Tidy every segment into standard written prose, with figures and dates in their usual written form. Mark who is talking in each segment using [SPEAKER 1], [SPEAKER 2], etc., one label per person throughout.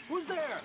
[SPEAKER 1] Who's there?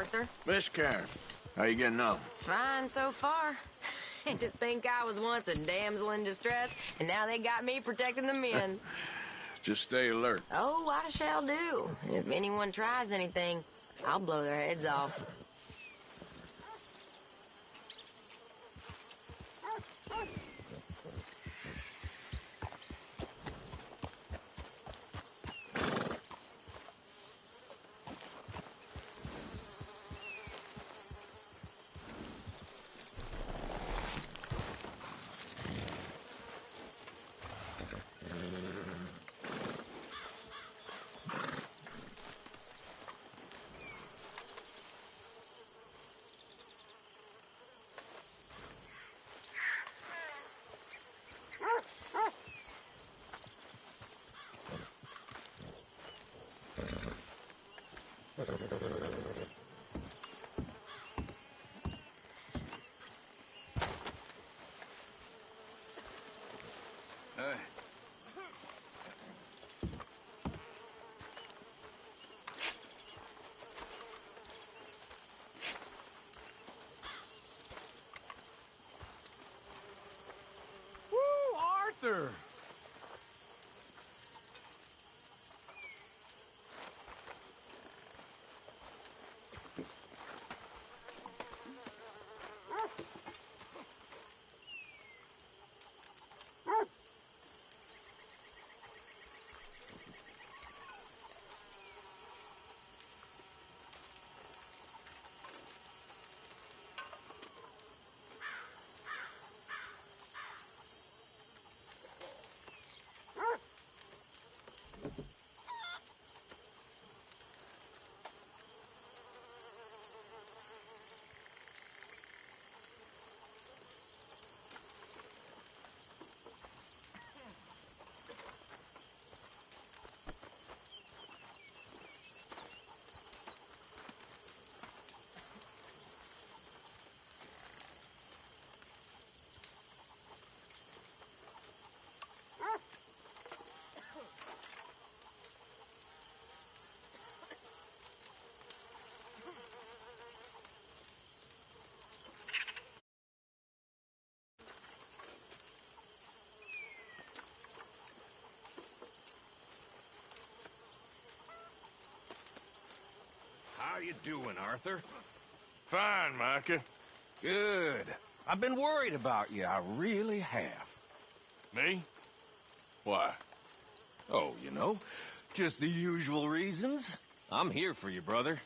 [SPEAKER 1] Arthur.
[SPEAKER 2] Miss Karen, how you getting on?
[SPEAKER 1] Fine so far. To think I was once a damsel in distress, and now they got me protecting the men.
[SPEAKER 2] Just stay alert.
[SPEAKER 1] Oh, I shall do. And if anyone tries anything, I'll blow their heads off.
[SPEAKER 3] Arthur!
[SPEAKER 4] How you doing, Arthur?
[SPEAKER 2] Fine, Micah.
[SPEAKER 4] Good. I've been worried about you, I really have.
[SPEAKER 2] Me? Why?
[SPEAKER 4] Oh, you know, just the usual reasons. I'm here for you, brother.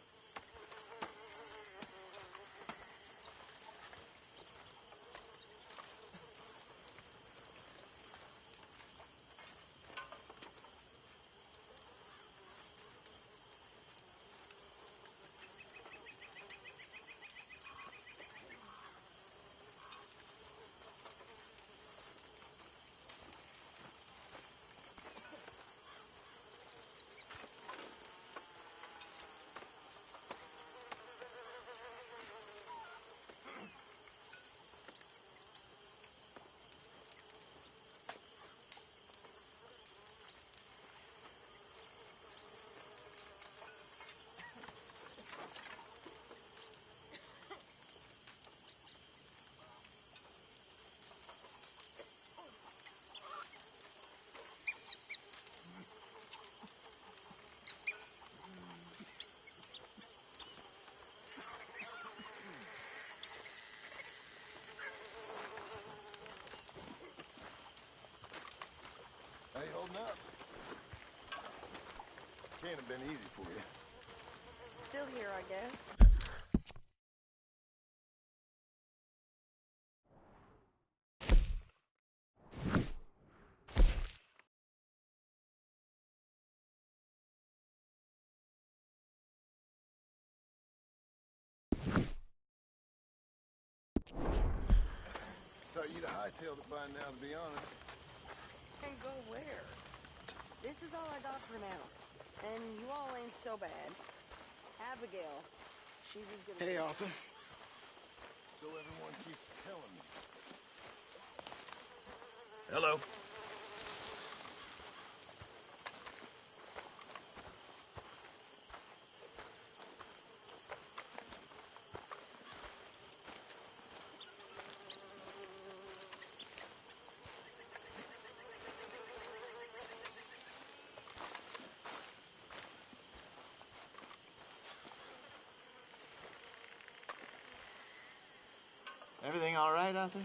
[SPEAKER 5] How you holding up? Can't have been easy for you.
[SPEAKER 1] Still here, I guess.
[SPEAKER 5] Thought you'd have hightailed it by now, to be honest.
[SPEAKER 1] And go where? This is all I got for now. And you all ain't so bad. Abigail, she's as good as...
[SPEAKER 5] Hey, Arthur. So everyone keeps telling me. Hello.
[SPEAKER 3] Arthur?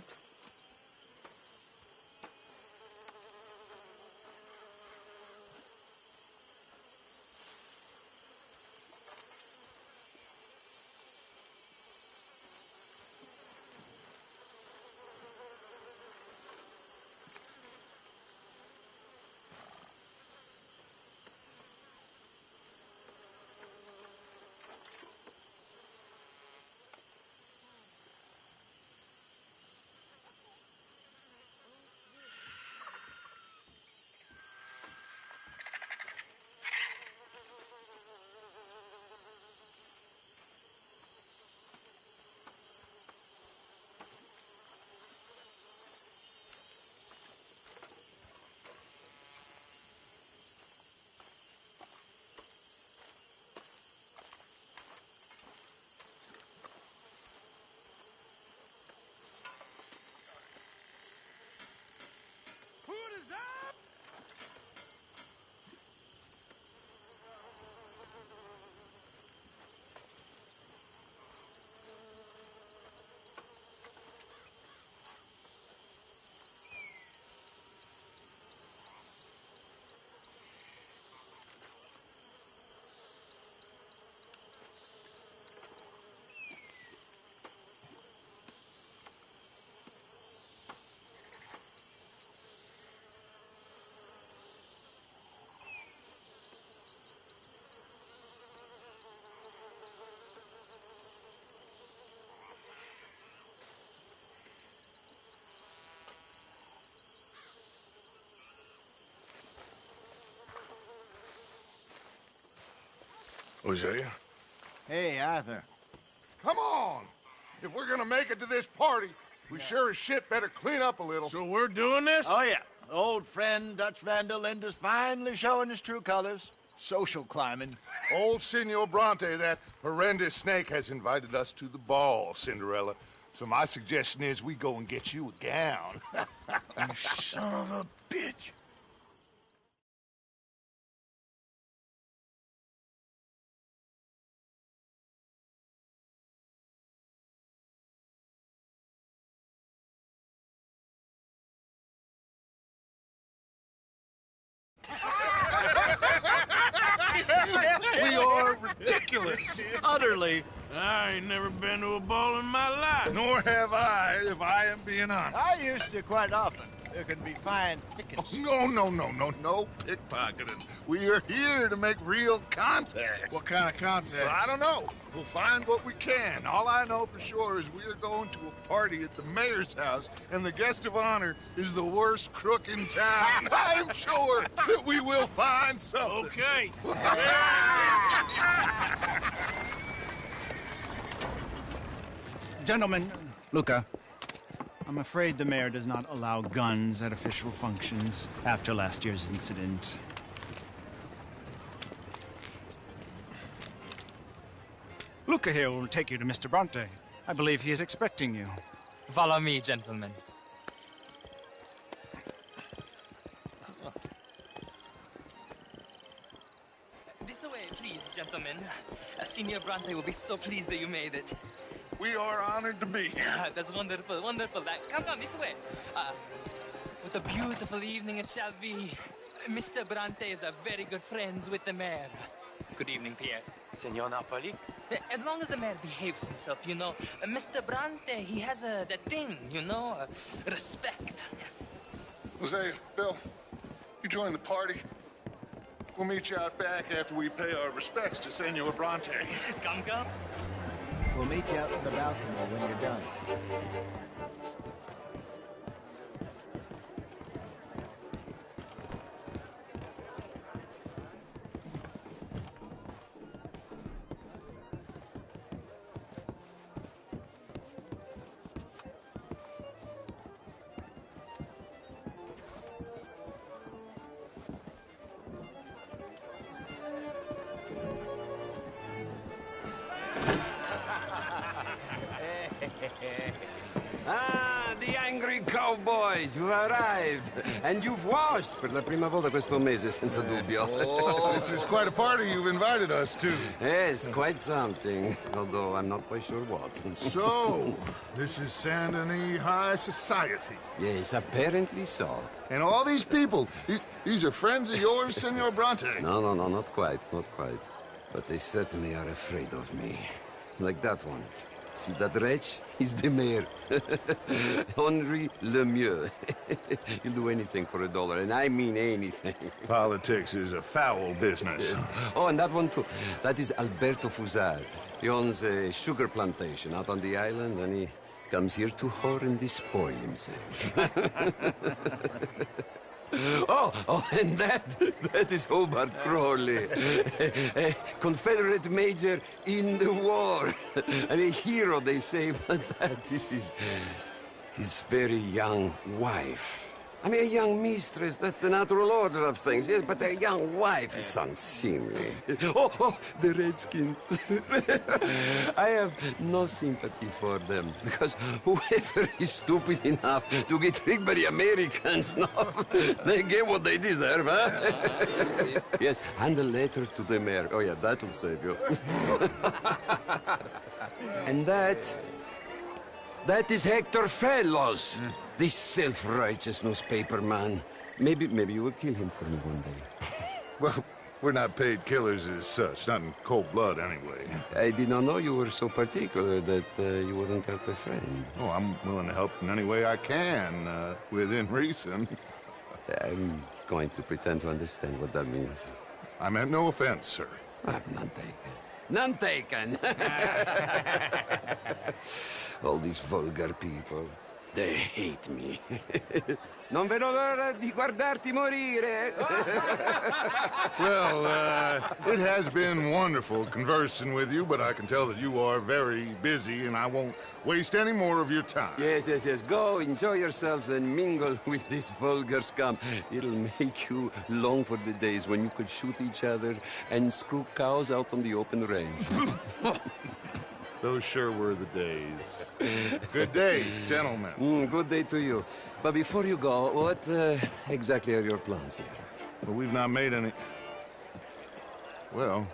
[SPEAKER 2] Hosea?
[SPEAKER 6] Hey, Arthur.
[SPEAKER 5] Come on! If we're gonna make it to this party, we sure as shit better clean up a little.
[SPEAKER 2] So we're doing this?
[SPEAKER 6] Oh, yeah. Old friend Dutch Van der Linde's finally showing his true colors. Social climbing.
[SPEAKER 5] Old Senor Bronte, that horrendous snake, has invited us to the ball, Cinderella. So my suggestion is we go and get you a gown.
[SPEAKER 2] You son of a bitch.
[SPEAKER 6] We are ridiculous. Utterly.
[SPEAKER 2] I ain't never been to a ball in my life.
[SPEAKER 5] Nor have I, if I am being honest.
[SPEAKER 6] I used to quite often. There can be fine pickings.
[SPEAKER 5] No pickpocketing. We are here to make real contact.
[SPEAKER 2] What kind of contact?
[SPEAKER 5] Well, I don't know. We'll find what we can. All I know for sure is we are going to a party at the mayor's house, and the guest of honor is the worst crook in town. I'm sure that we will find something.
[SPEAKER 2] Okay.
[SPEAKER 7] Gentlemen, Luca, I'm afraid the mayor does not allow guns at official functions after last year's incident. Luca here will take you to Mr. Bronte. I believe he is expecting you.
[SPEAKER 3] Follow me, gentlemen. This way, please, gentlemen. Senior Bronte will be so pleased that you made it.
[SPEAKER 5] We are honored to be here.
[SPEAKER 3] That's wonderful, wonderful. Come, this way. What a beautiful evening it shall be. Mr. Bronte is a very good friends with the mayor. Good evening, Pierre.
[SPEAKER 8] Senor Napoli?
[SPEAKER 3] As long as the mayor behaves himself, you know. Mr. Bronte, he has that thing, you know, respect.
[SPEAKER 5] Hosea, Bill, you join the party. We'll meet you out back after we pay our respects to Senor Bronte.
[SPEAKER 3] Come.
[SPEAKER 6] We'll meet you out in the balcony when you're done.
[SPEAKER 8] the angry cowboys, you've arrived. And you've washed per la prima volta questo mese, senza dubbio.
[SPEAKER 5] Oh, this is quite a party you've invited us to.
[SPEAKER 8] Yes, quite something. Although I'm not quite sure what.
[SPEAKER 5] So, this is Saint Denis High Society.
[SPEAKER 8] Yes, apparently so.
[SPEAKER 5] And all these people, these are friends of yours, Senor Bronte?
[SPEAKER 8] No, not quite, not quite. But they certainly are afraid of me. Like that one. See that wretch? He's the mayor. Henri Lemieux. He'll do anything for $1, and I mean anything.
[SPEAKER 5] Politics is a foul business.
[SPEAKER 8] Yes. Oh, and that one too. That is Alberto Fusar. He owns a sugar plantation out on the island, and he comes here to whore and despoil himself. Oh, and that is Hobart Crawley, a Confederate major in the war. I mean, a hero, they say, but that is his very young wife. I mean, a young mistress, that's the natural order of things, yes, but a young wife is unseemly. Oh, the Redskins. I have no sympathy for them, because whoever is stupid enough to get tricked by the Americans, no, they get what they deserve, huh? Yes, and a letter to the mayor. Oh, yeah, that'll save you. And that is Hector Fellows. This self-righteous newspaper man. Maybe you will kill him for me one day.
[SPEAKER 5] Well, we're not paid killers as such, not in cold blood anyway.
[SPEAKER 8] I did not know you were so particular that you wouldn't help a friend.
[SPEAKER 5] Oh, I'm willing to help in any way I can, within reason.
[SPEAKER 8] I'm going to pretend to understand what that means.
[SPEAKER 5] I meant no offense, sir.
[SPEAKER 8] None taken. None taken! All these vulgar people. They hate me. Non vedo l'ora di guardarti morire.
[SPEAKER 5] Well, it has been wonderful conversing with you, but I can tell that you are very busy, and I won't waste any more of your time.
[SPEAKER 8] Yes. Go, enjoy yourselves, and mingle with this vulgar scum. It'll make you long for the days when you could shoot each other and screw cows out on the open range.
[SPEAKER 5] Those sure were the days. Good day, gentlemen.
[SPEAKER 8] Good day to you. But before you go, what exactly are your plans here?
[SPEAKER 5] Well, we've not made any... Well,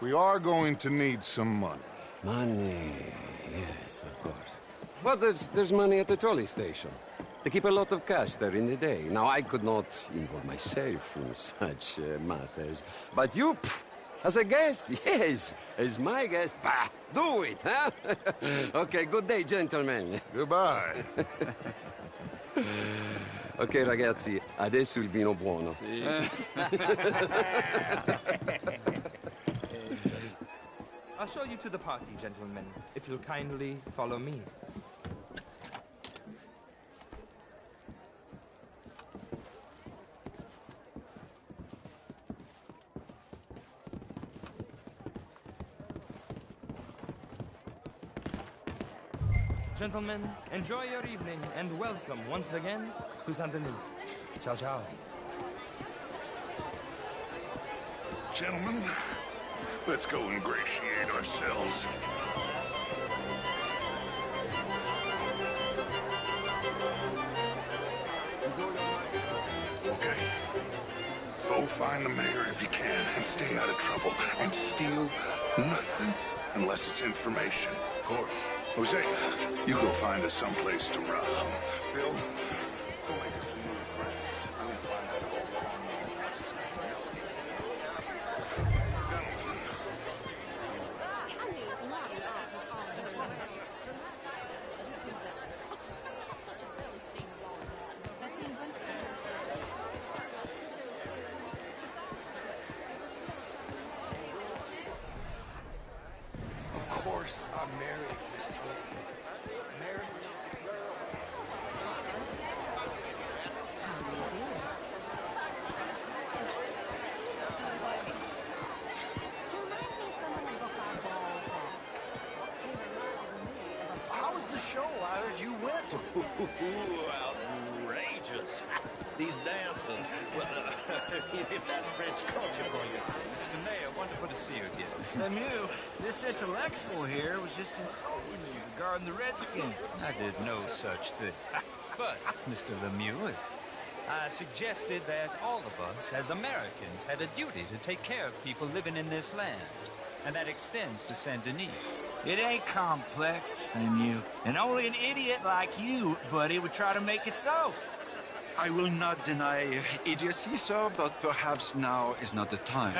[SPEAKER 5] we are going to need some money.
[SPEAKER 8] Money, yes, of course. But there's money at the trolley station. They keep a lot of cash there in the day. Now, I could not involve myself in such matters. But you... As a guest? Yes. As my guest? Bah! Do it, huh? Okay, good day, gentlemen.
[SPEAKER 5] Goodbye.
[SPEAKER 8] Ok, ragazzi, adesso il vino buono.
[SPEAKER 3] Sì. I'll show you to the party, gentlemen, if you'll kindly follow me. Gentlemen, enjoy your evening and welcome once again to Saint Denis. Ciao, ciao.
[SPEAKER 5] Gentlemen, let's go ingratiate ourselves. Okay. Go find the mayor if you can and stay out of trouble. And steal nothing unless it's information. Of course. Jose, you go find us someplace to rob. Bill, go make us some new friends. I'm gonna find that whole Of course, I'm married.
[SPEAKER 9] Outrageous. These dancers. Well, if that's French culture for you.
[SPEAKER 10] Mr. Mayor, wonderful to see you again.
[SPEAKER 9] Lemieux, this intellectual here was just insulting you regarding the Redskin.
[SPEAKER 10] I did no such thing. But, Mr. Lemieux, I suggested that all of us, as Americans, had a duty to take care of people living in this land. And that extends to Saint Denis.
[SPEAKER 9] It ain't complex, Lemieux. And only an idiot like you, buddy, would try to make it so.
[SPEAKER 11] I will not deny idiocy, sir, but perhaps now is not the time.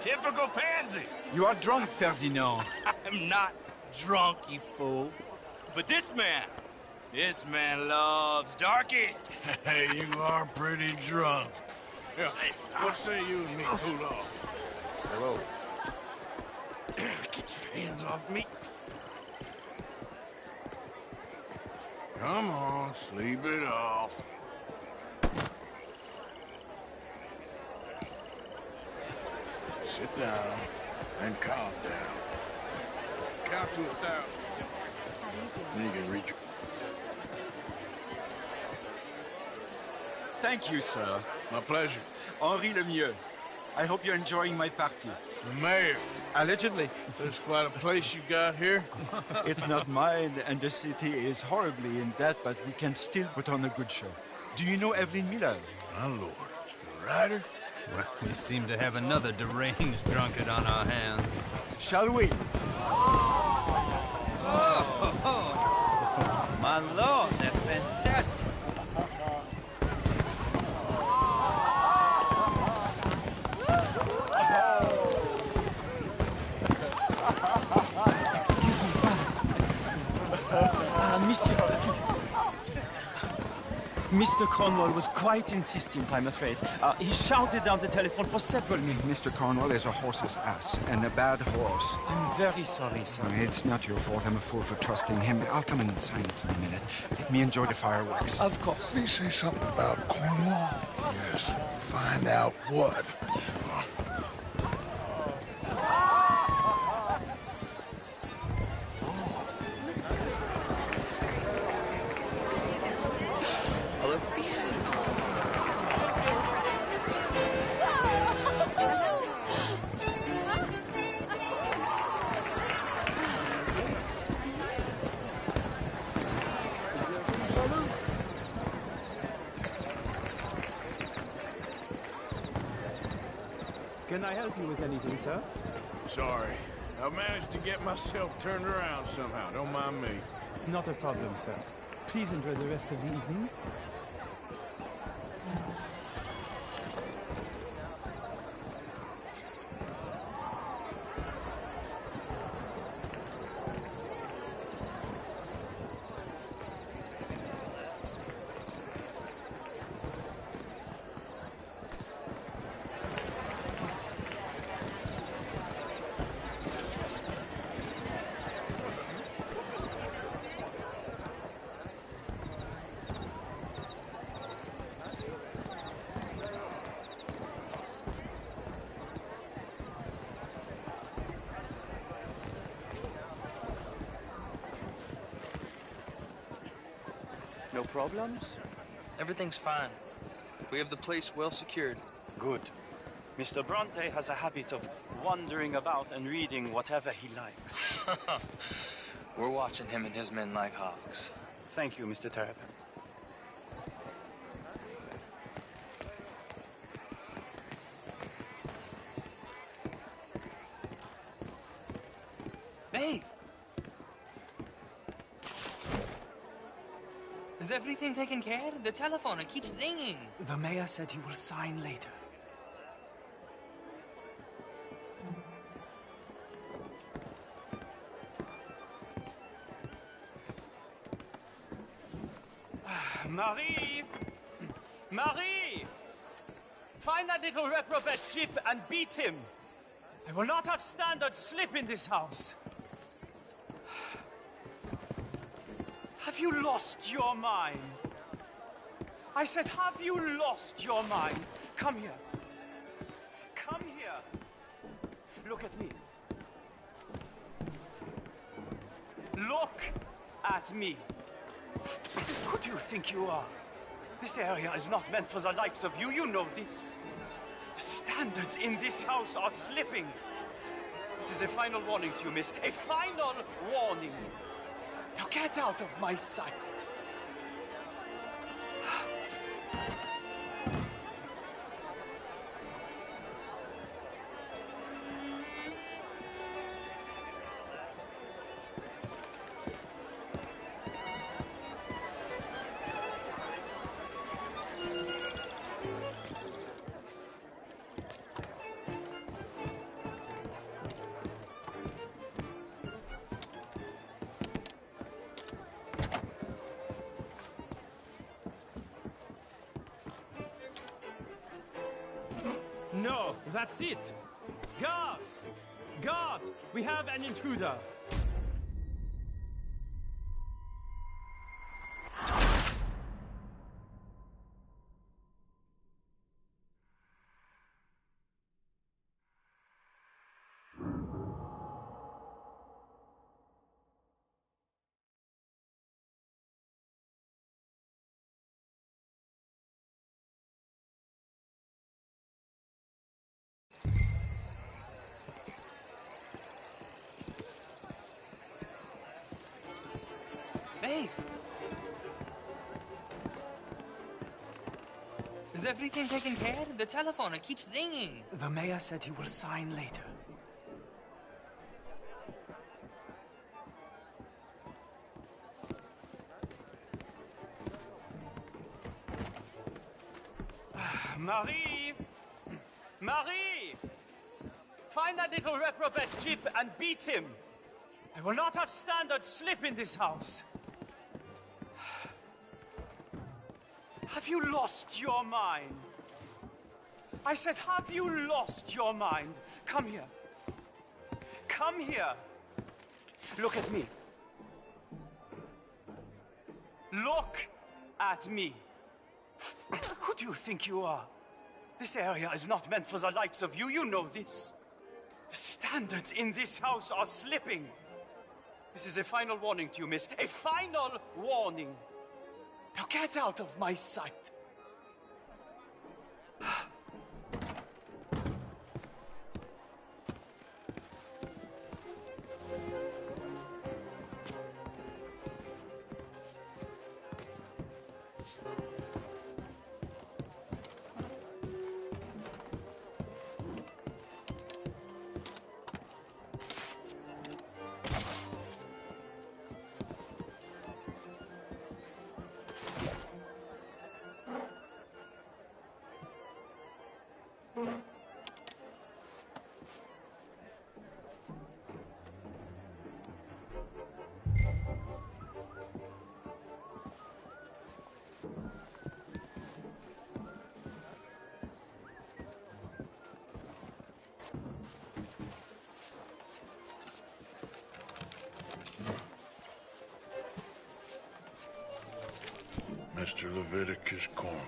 [SPEAKER 9] Typical pansy.
[SPEAKER 11] You are drunk, Ferdinand.
[SPEAKER 9] I'm not drunk, you fool. But this man loves darkies.
[SPEAKER 2] Hey, you are pretty drunk. Yeah, what say you and me cool off?
[SPEAKER 4] Hello.
[SPEAKER 2] Get your hands off me. Come on, sleep it off. Sit down and calm down. Count to 1,000. Then you can reach.
[SPEAKER 11] Thank you, sir.
[SPEAKER 2] My pleasure.
[SPEAKER 11] Henri Lemieux. I hope you're enjoying my party.
[SPEAKER 2] The mayor.
[SPEAKER 11] Allegedly.
[SPEAKER 2] There's quite a place you got here.
[SPEAKER 11] It's not mine, and the city is horribly in debt, but we can still put on a good show. Do you know Evelyn Miller?
[SPEAKER 2] My lord. The writer?
[SPEAKER 10] Well, we seem to have another deranged drunkard on our hands.
[SPEAKER 11] Shall we?
[SPEAKER 10] Oh, my lord, they're fantastic.
[SPEAKER 12] Monsieur, please. Mr. Cornwall was quite insistent, I'm afraid. He shouted down the telephone for several minutes.
[SPEAKER 11] Mr. Cornwall is a horse's ass, and a bad horse.
[SPEAKER 12] I'm very sorry, sir.
[SPEAKER 11] It's not your fault. I'm a fool for trusting him. I'll come in and sign it in a minute. Let me enjoy the fireworks.
[SPEAKER 12] Of course.
[SPEAKER 5] Did he say something about Cornwall? Yes. Find out what. Sure.
[SPEAKER 12] Can I help you with anything, sir?
[SPEAKER 2] Sorry. I managed to get myself turned around somehow. Don't mind me.
[SPEAKER 12] Not a problem, sir. Please enjoy the rest of the evening.
[SPEAKER 13] No problems?
[SPEAKER 3] Everything's fine. We have the place well secured.
[SPEAKER 12] Good. Mr. Bronte has a habit of wandering about and reading whatever he likes.
[SPEAKER 3] We're watching him and his men like hawks.
[SPEAKER 12] Thank you, Mr. Terrapin.
[SPEAKER 3] Hey! Is everything taken care of? The telephone, it keeps ringing.
[SPEAKER 12] The mayor said he will sign later. Marie! Marie! Find that little reprobate Jip and beat him. I will not have standards slip in this house. Have you lost your mind? I said, have you lost your mind? Come here. Come here. Look at me. Look at me. Who do you think you are? This area is not meant for the likes of you. You know this. The standards in this house are slipping. This is a final warning to you, miss. A final warning. Now get out of my sight.
[SPEAKER 13] No, that's it! Guards! Guards! We have an intruder!
[SPEAKER 3] Hey! Is everything taken care of? The telephone, it keeps ringing.
[SPEAKER 12] The mayor said he will sign later. Marie! Marie! Find that little reprobate Chip and beat him. I will not have standards slip in this house. Have you lost your mind? I said, have you lost your mind? Come here. Come here. Look at me. Look at me. Who do you think you are? This area is not meant for the likes of you. You know this. The standards in this house are slipping. This is a final warning to you, miss. A final warning. Now get out of my sight.
[SPEAKER 5] Mr. Leviticus Cornwall.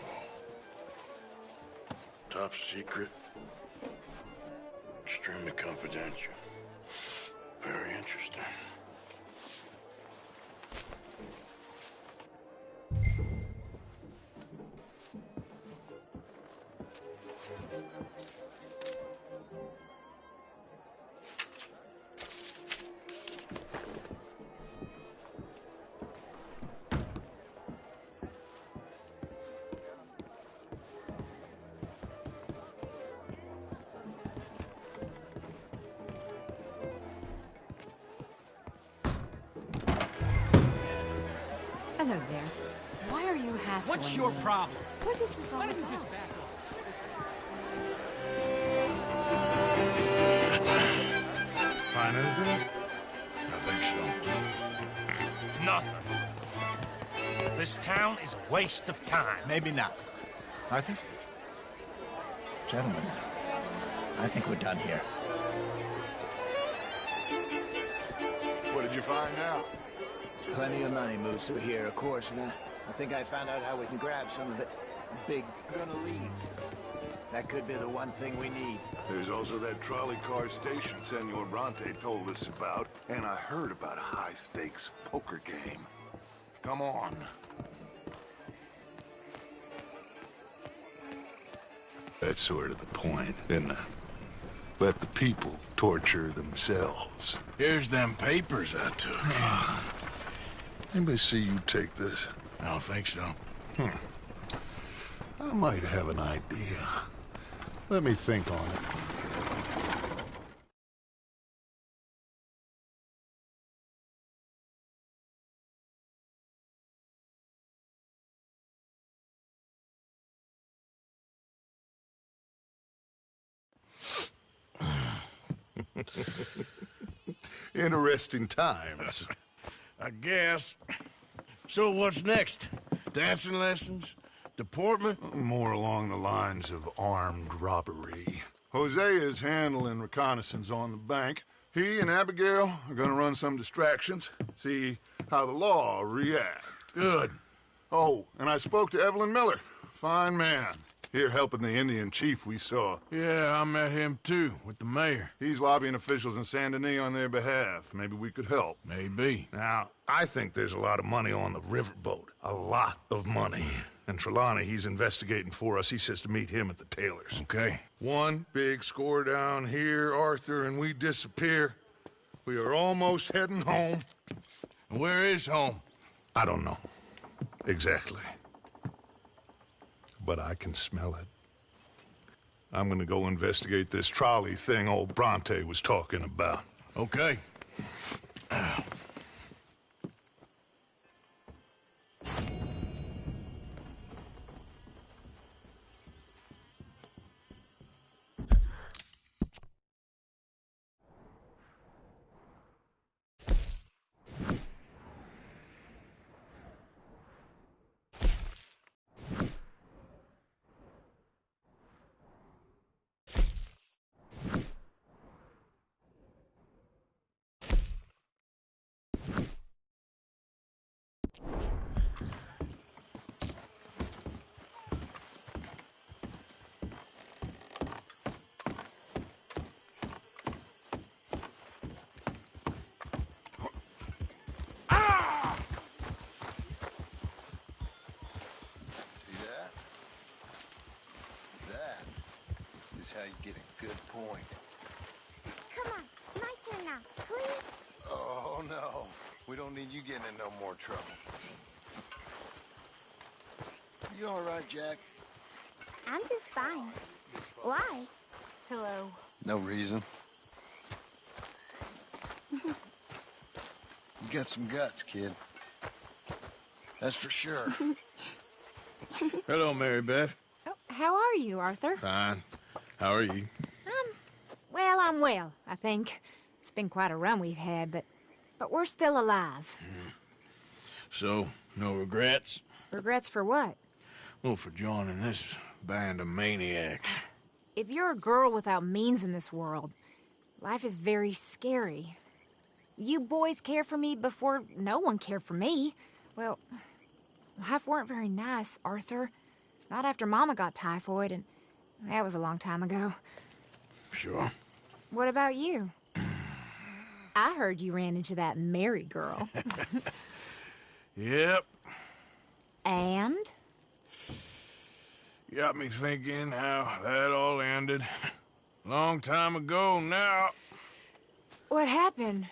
[SPEAKER 5] Top secret. Extremely confidential. Very interesting.
[SPEAKER 14] Hello there. Why are you hassling
[SPEAKER 13] What's your
[SPEAKER 14] me?
[SPEAKER 13] problem?
[SPEAKER 14] What is this all
[SPEAKER 13] Why
[SPEAKER 14] about?
[SPEAKER 13] don't you just back off?
[SPEAKER 5] Find anything? I think so.
[SPEAKER 2] Nothing. This town is a waste of time.
[SPEAKER 6] Maybe not. Arthur? Gentlemen, I think we're done here.
[SPEAKER 5] What did you find out?
[SPEAKER 6] There's plenty of money moves through here, of course, and I think I found out how we can grab some of it. Big, gonna leave. That could be the one thing we need.
[SPEAKER 5] There's also that trolley car station Senor Bronte told us about, and I heard about a high-stakes poker game. Come on. That's sort of the point, isn't it? let the people torture themselves.
[SPEAKER 2] Here's them papers I took.
[SPEAKER 5] Anybody see you take this?
[SPEAKER 2] I don't think so.
[SPEAKER 5] I might have an idea. Let me think on it. Interesting times.
[SPEAKER 2] I guess. So what's next? Dancing lessons? Deportment?
[SPEAKER 5] More along the lines of armed robbery. Hosea is handling reconnaissance on the bank. He and Abigail are gonna run some distractions, see how the law reacts.
[SPEAKER 2] Good.
[SPEAKER 5] Oh, and I spoke to Evelyn Miller. Fine man. Here helping the Indian chief we saw.
[SPEAKER 2] Yeah, I met him too, with the mayor.
[SPEAKER 5] He's lobbying officials in Saint Denis on their behalf. Maybe we could help.
[SPEAKER 2] Maybe.
[SPEAKER 5] Now, I think there's a lot of money on the riverboat. A lot of money. And Trelawney, he's investigating for us. He says to meet him at the Taylor's.
[SPEAKER 2] Okay.
[SPEAKER 5] One big score down here, Arthur, and we disappear. We are almost heading home.
[SPEAKER 2] Where is home?
[SPEAKER 5] I don't know. Exactly. But I can smell it. I'm gonna go investigate this trolley thing old Bronte was talking about.
[SPEAKER 2] Okay.
[SPEAKER 6] How you get a good point.
[SPEAKER 15] Come on, my turn now, please.
[SPEAKER 6] Oh, no. We don't need you getting in no more trouble. You all right, Jack?
[SPEAKER 15] I'm just fine. Why? Hello.
[SPEAKER 6] No reason. You got some guts, kid. That's for sure.
[SPEAKER 2] Hello, Mary Beth.
[SPEAKER 14] Oh, how are you, Arthur?
[SPEAKER 2] Fine. How are you?
[SPEAKER 14] Well, I'm well, I think. It's been quite a run we've had, but we're still alive.
[SPEAKER 2] So, no regrets?
[SPEAKER 14] Regrets for what?
[SPEAKER 2] Well, for joining this band of maniacs.
[SPEAKER 14] If you're a girl without means in this world, life is very scary. You boys cared for me before no one cared for me. Well, life weren't very nice, Arthur. Not after Mama got typhoid, and that was a long time ago.
[SPEAKER 2] Sure.
[SPEAKER 14] What about you? I heard you ran into that Mary girl.
[SPEAKER 2] Yep.
[SPEAKER 14] And?
[SPEAKER 2] Got me thinking how that all ended. Long time ago now.
[SPEAKER 14] What happened?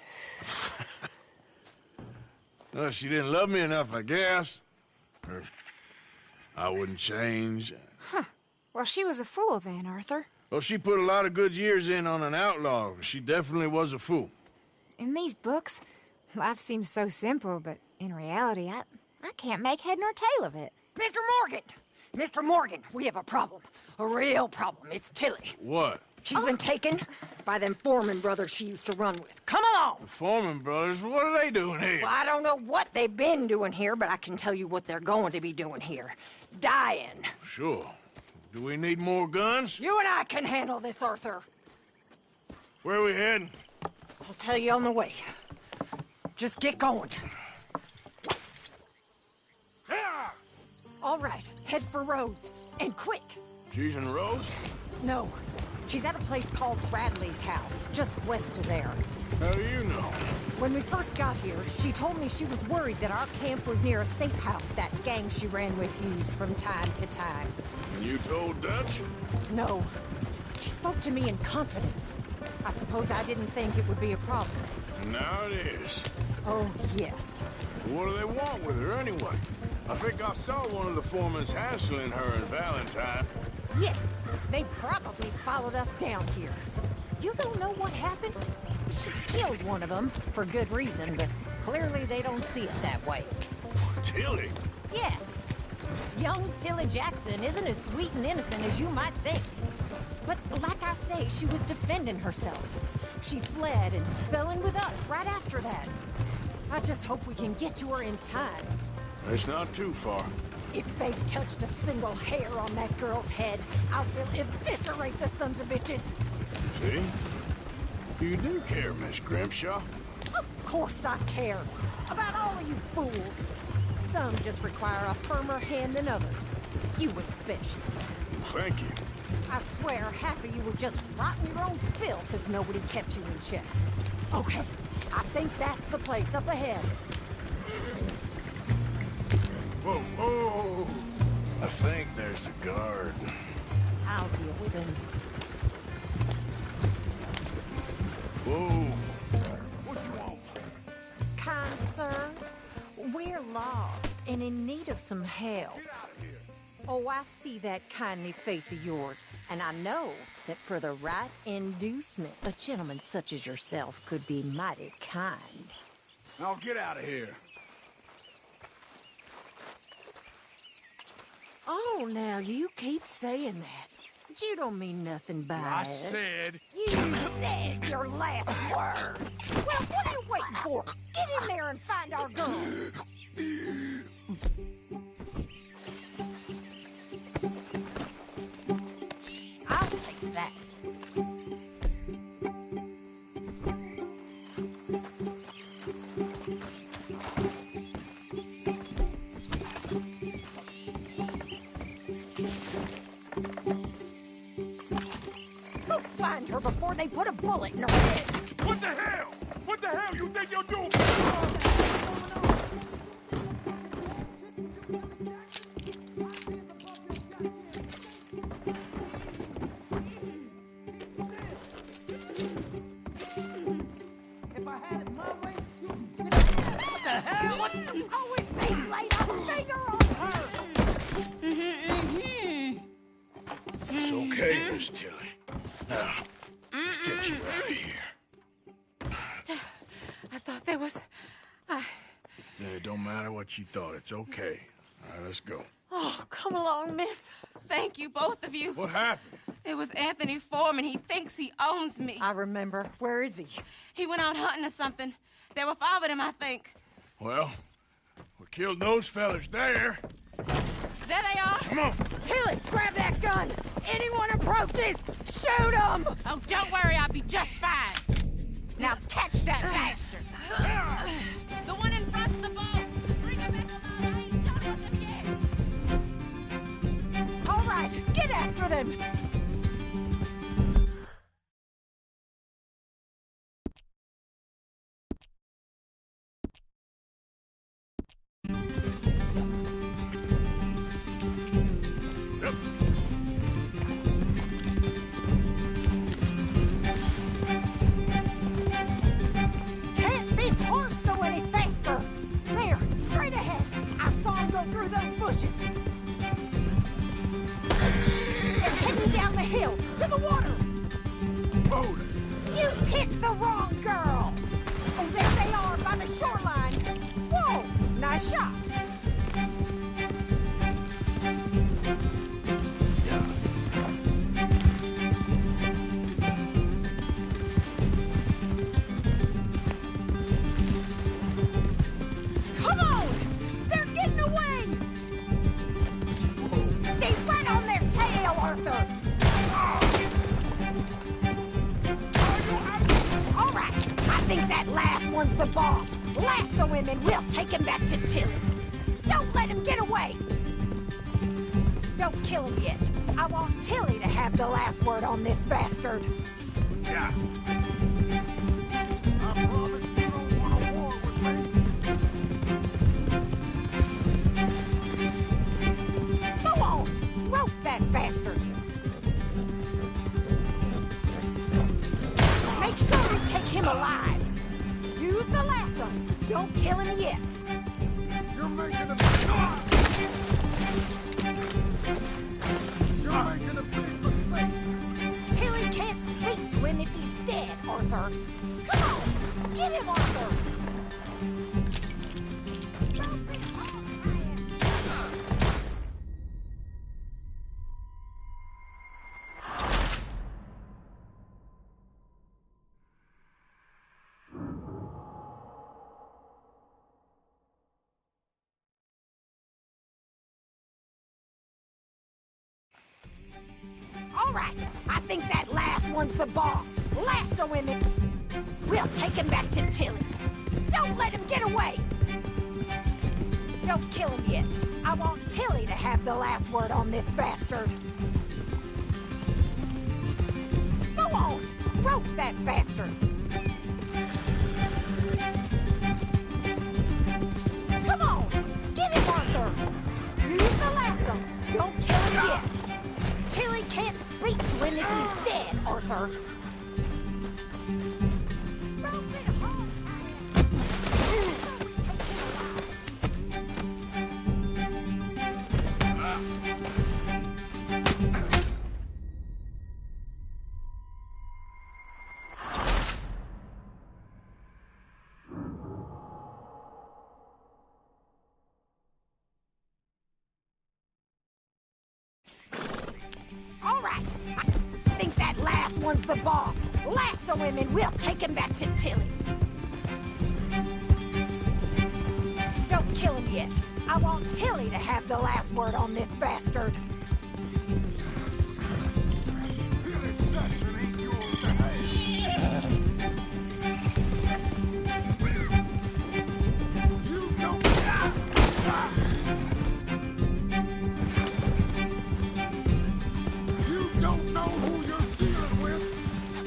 [SPEAKER 2] Well, she didn't love me enough, I guess. Or I wouldn't change.
[SPEAKER 14] Huh. Well, she was a fool then, Arthur.
[SPEAKER 2] Well, she put a lot of good years in on an outlaw. She definitely was a fool.
[SPEAKER 14] In these books, life seems so simple, but in reality, I can't make head nor tail of it.
[SPEAKER 16] Mr. Morgan! Mr. Morgan, we have a problem. A real problem. It's Tilly.
[SPEAKER 2] What?
[SPEAKER 16] She's been taken by them Foreman brothers she used to run with. Come along!
[SPEAKER 2] The Foreman brothers? What are they doing here?
[SPEAKER 16] Well, I don't know what they've been doing here, but I can tell you what they're going to be doing here. Dying.
[SPEAKER 2] Sure. Do we need more guns?
[SPEAKER 16] You and I can handle this, Arthur.
[SPEAKER 2] Where are we heading?
[SPEAKER 16] I'll tell you on the way. Just get going. All right, head for Rhodes, and quick.
[SPEAKER 2] She's in Rhodes?
[SPEAKER 16] No, she's at a place called Bradley's house, just west of there.
[SPEAKER 2] How do you know?
[SPEAKER 16] When we first got here, she told me she was worried that our camp was near a safe house that gang she ran with used from time to time.
[SPEAKER 2] And you told Dutch?
[SPEAKER 16] No. She spoke to me in confidence. I suppose I didn't think it would be a problem.
[SPEAKER 2] Now it is.
[SPEAKER 16] Oh, yes.
[SPEAKER 2] What do they want with her anyway? I think I saw one of the foremans hassling her and Valentine.
[SPEAKER 16] Yes, they probably followed us down here. You don't know what happened? She killed one of them, for good reason, but clearly they don't see it that way.
[SPEAKER 2] Tilly?
[SPEAKER 16] Yes. Young Tilly Jackson isn't as sweet and innocent as you might think. But like I say, she was defending herself. She fled and fell in with us right after that. I just hope we can get to her in time.
[SPEAKER 2] It's not too far.
[SPEAKER 16] If they've touched a single hair on that girl's head, I will eviscerate the sons of bitches.
[SPEAKER 2] See? You do care, Miss Grimshaw.
[SPEAKER 16] Of course I care. About all of you fools. Some just require a firmer hand than others. You especially.
[SPEAKER 2] Thank you.
[SPEAKER 16] I swear half of you would just rot in your own filth if nobody kept you in check. Okay, I think that's the place up ahead.
[SPEAKER 2] Whoa, whoa! I think there's a guard.
[SPEAKER 16] I'll deal with him.
[SPEAKER 2] Whoa! What you want?
[SPEAKER 16] Kind sir, we're lost and in need of some help. Oh, I see that kindly face of yours, and I know that for the right inducement, a gentleman such as yourself could be mighty kind.
[SPEAKER 2] Now get out of here.
[SPEAKER 16] Oh, now you keep saying that. But you don't mean nothing by
[SPEAKER 2] I
[SPEAKER 16] it.
[SPEAKER 2] said...
[SPEAKER 16] You said your last words. Well, what are you waiting for? Get in there and find our girl. I'll take that. Go find her before they put a bullet in her head.
[SPEAKER 2] What the hell? What the hell you think you're doing?
[SPEAKER 16] What the hell? What? Oh, it's me laid a finger on her.
[SPEAKER 2] It's okay, Miss Tilly. Now, let's get you out of here.
[SPEAKER 17] I thought there was...
[SPEAKER 2] Yeah, it don't matter what you thought. It's okay. All right, let's go.
[SPEAKER 17] Oh, come along, miss. Thank you, both of you.
[SPEAKER 2] What happened?
[SPEAKER 17] It was Anthony Foreman. He thinks he owns me.
[SPEAKER 16] I remember. Where is he?
[SPEAKER 17] He went out hunting or something. There were 5 of them, I think.
[SPEAKER 2] Well, we killed those fellas there.
[SPEAKER 17] There they are.
[SPEAKER 2] Come on.
[SPEAKER 16] Tilly, grab that gun. Anyone approaches, shoot them.
[SPEAKER 17] Oh, don't worry. I'll be just fine.
[SPEAKER 16] Now catch that bastard.
[SPEAKER 17] The one in front's the boss. Bring him in alive. I ain't done with him yet.
[SPEAKER 16] All right, get after them. Can't this horse go any faster? There, straight ahead. I saw him go through those bushes. They're heading down the hill, to the water. You picked the wrong girl. Oh, there they are by the shoreline. Whoa, nice shot. Come on! They're getting away! Stay right on their tail, Arthur! All right, I think that last one's the boss. Lasso him and we'll take him back to Tilly. Don't let him get away! Don't kill him yet. I want Tilly to have the last word on this bastard.
[SPEAKER 2] Yeah.
[SPEAKER 16] Go on! Rope that bastard! alive. Use the lasso. Don't kill him yet.
[SPEAKER 5] You're making a big mistake.
[SPEAKER 16] Tilly can't speak to him if he's dead, Arthur. Come on! Get him, Arthur! All right, I think that last one's the boss. Lasso him in. We'll take him back to Tilly. Don't let him get away. Don't kill him yet. I want Tilly to have the last word on this bastard. Go on, rope that bastard. Come on, get him, Arthur. Use the lasso. Don't kill him yet. Tilly can't speak to him if he's dead, Arthur. All right, I think that last one's the boss. Lasso him and we'll take him back to Tilly. Don't kill him yet. I want Tilly to have the last word on this bastard.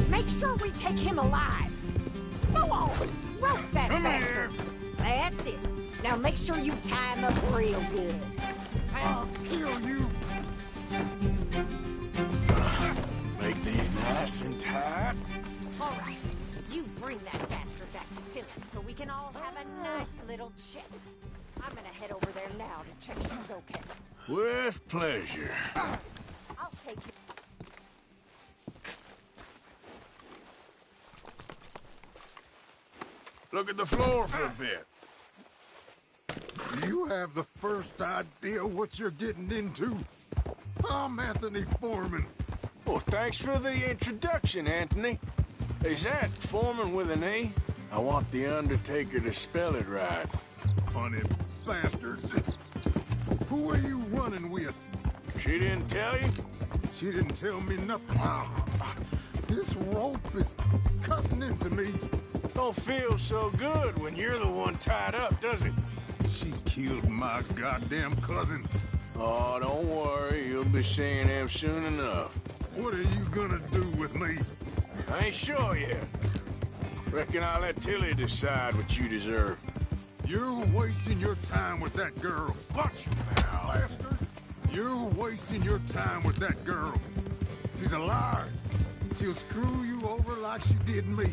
[SPEAKER 16] Make sure we take him alive. Go on, rope that bastard. That's it. Now make sure you tie him up real good.
[SPEAKER 5] I'll kill you.
[SPEAKER 2] Make these nice and tight.
[SPEAKER 16] All right, you bring that bastard back to Tilly so we can all have a nice little chat. I'm gonna head over there now to check she's okay.
[SPEAKER 2] With pleasure.
[SPEAKER 16] I'll take you.
[SPEAKER 2] Look at the floor for a bit.
[SPEAKER 5] Do you have the first idea what you're getting into? I'm Anthony Foreman.
[SPEAKER 2] Well, thanks for the introduction, Anthony. Is that Foreman with an E? I want the Undertaker to spell it right.
[SPEAKER 5] Funny bastard. Who are you running with?
[SPEAKER 2] She didn't tell you?
[SPEAKER 5] She didn't tell me nothing. This rope is cutting into me.
[SPEAKER 2] Don't feel so good when you're the one tied up, does it?
[SPEAKER 5] She killed my goddamn cousin.
[SPEAKER 2] Oh, don't worry. You'll be seeing him soon enough.
[SPEAKER 5] What are you gonna do with me?
[SPEAKER 2] I ain't sure yet. Reckon I'll let Tilly decide what you deserve.
[SPEAKER 5] You're wasting your time with that girl. Watch you, bastard. You're wasting your time with that girl. She's a liar. She'll screw you over like she did me.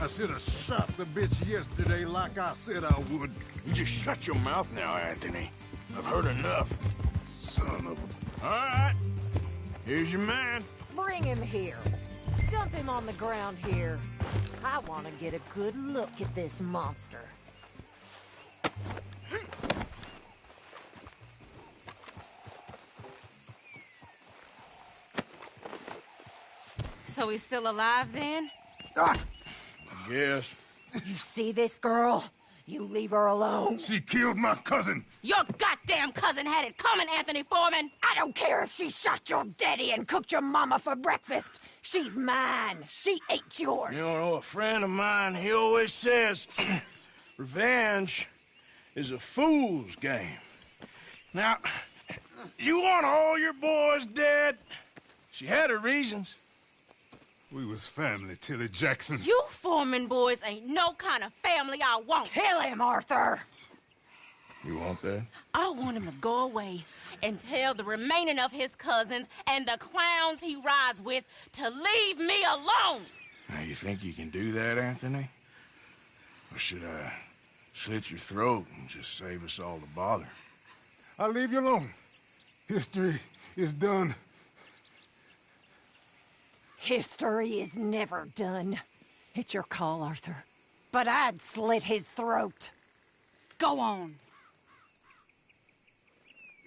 [SPEAKER 5] I should have shot the bitch yesterday like I said I would.
[SPEAKER 2] You just shut your mouth now, Anthony. I've heard enough.
[SPEAKER 5] Son of a...
[SPEAKER 2] All right. Here's your man.
[SPEAKER 16] Bring him here. Dump him on the ground here. I want to get a good look at this monster.
[SPEAKER 17] So he's still alive then?
[SPEAKER 2] I guess.
[SPEAKER 16] You see this girl? You leave her alone.
[SPEAKER 5] She killed my cousin.
[SPEAKER 17] Your goddamn cousin had it coming, Anthony Foreman!
[SPEAKER 16] I don't care if she shot your daddy and cooked your mama for breakfast. She's mine. She ate yours.
[SPEAKER 2] You know, a friend of mine, he always says, revenge is a fool's game. Now, you want all your boys dead? She had her reasons.
[SPEAKER 5] We was family, Tilly Jackson.
[SPEAKER 17] You Foreman boys ain't no kind of family I want.
[SPEAKER 16] Kill him, Arthur!
[SPEAKER 2] You want that?
[SPEAKER 17] I want him to go away and tell the remaining of his cousins and the clowns he rides with to leave me alone.
[SPEAKER 2] Now, you think you can do that, Anthony? Or should I slit your throat and just save us all the bother?
[SPEAKER 5] I'll leave you alone. History is done.
[SPEAKER 16] History is never done. It's your call, Arthur. But I'd slit his throat.
[SPEAKER 17] Go on.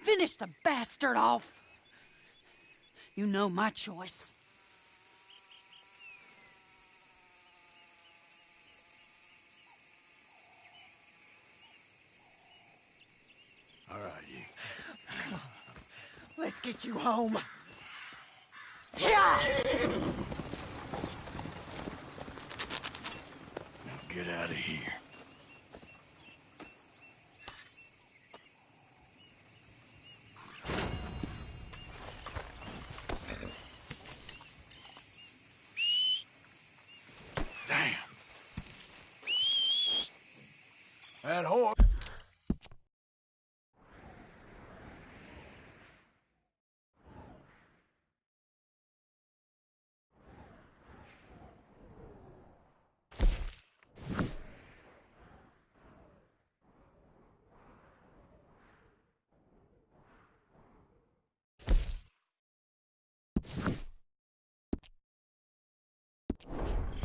[SPEAKER 17] Finish the bastard off. You know my choice.
[SPEAKER 2] All right, you.
[SPEAKER 16] Come on. Let's get you home. Yeah!
[SPEAKER 2] Now get out of here. Damn. That horse.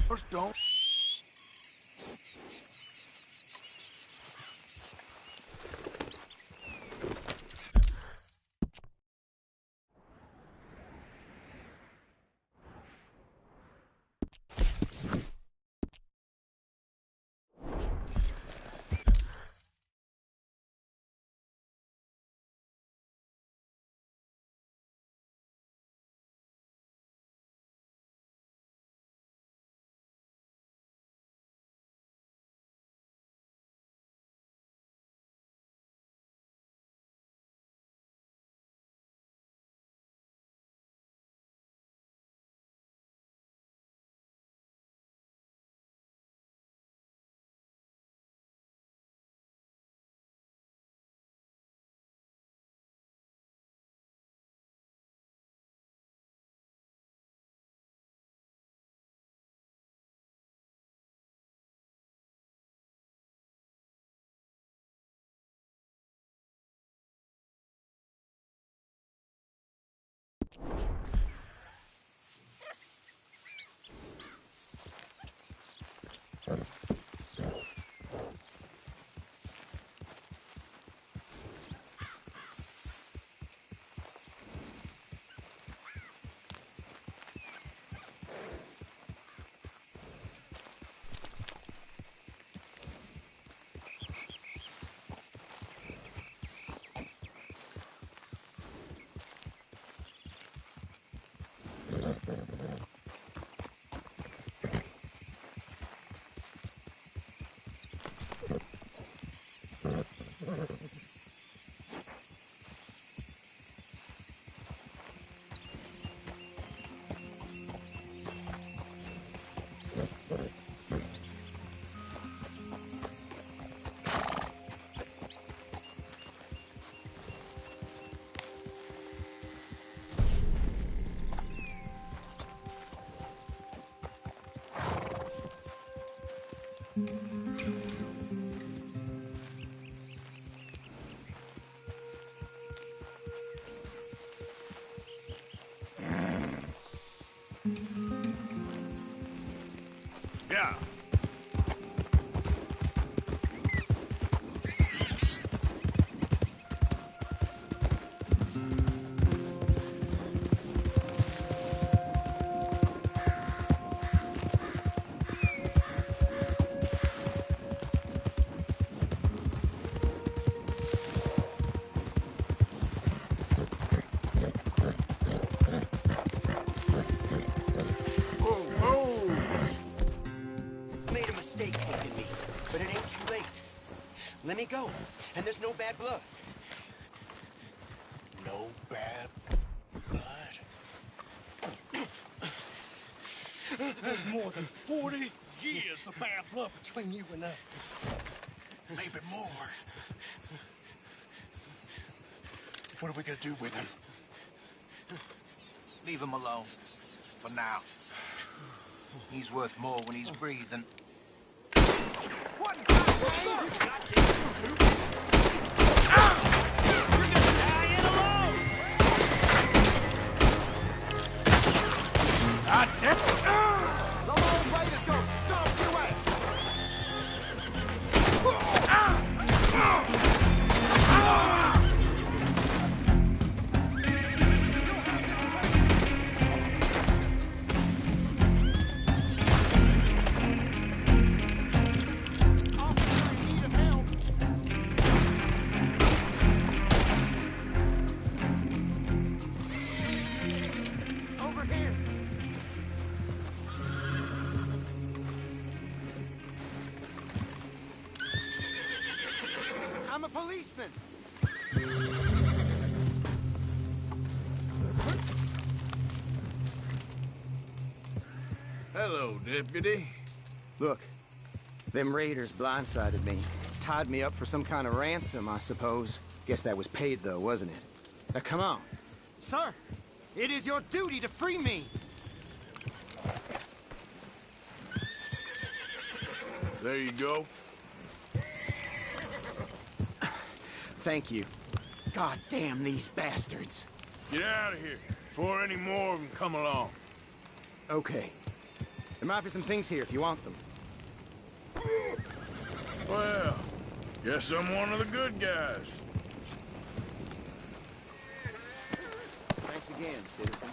[SPEAKER 2] Horse don't. Yeah.
[SPEAKER 18] Let me go, and there's no bad blood. No bad blood.
[SPEAKER 19] There's more than 40 years of bad blood between you and us. Maybe more. What are we gonna do with him?
[SPEAKER 6] Leave him alone. For now.
[SPEAKER 20] He's worth more when he's breathing.
[SPEAKER 2] God damn it!
[SPEAKER 6] The Lone Raiders go stomp your ass!
[SPEAKER 19] Over here. I'm a policeman.
[SPEAKER 2] Hello, deputy.
[SPEAKER 18] Look, them raiders blindsided me. Tied me up for some kind of ransom, I suppose. Guess that was paid, though, wasn't it? Now, come on.
[SPEAKER 12] Sir, it is your duty to free me.
[SPEAKER 2] There you go.
[SPEAKER 18] Thank you. God damn these bastards.
[SPEAKER 2] Get out of here before any more of them come along.
[SPEAKER 18] Okay. There might be some things here if you want them.
[SPEAKER 2] Well, guess I'm one of the good guys.
[SPEAKER 18] Thanks again, citizen.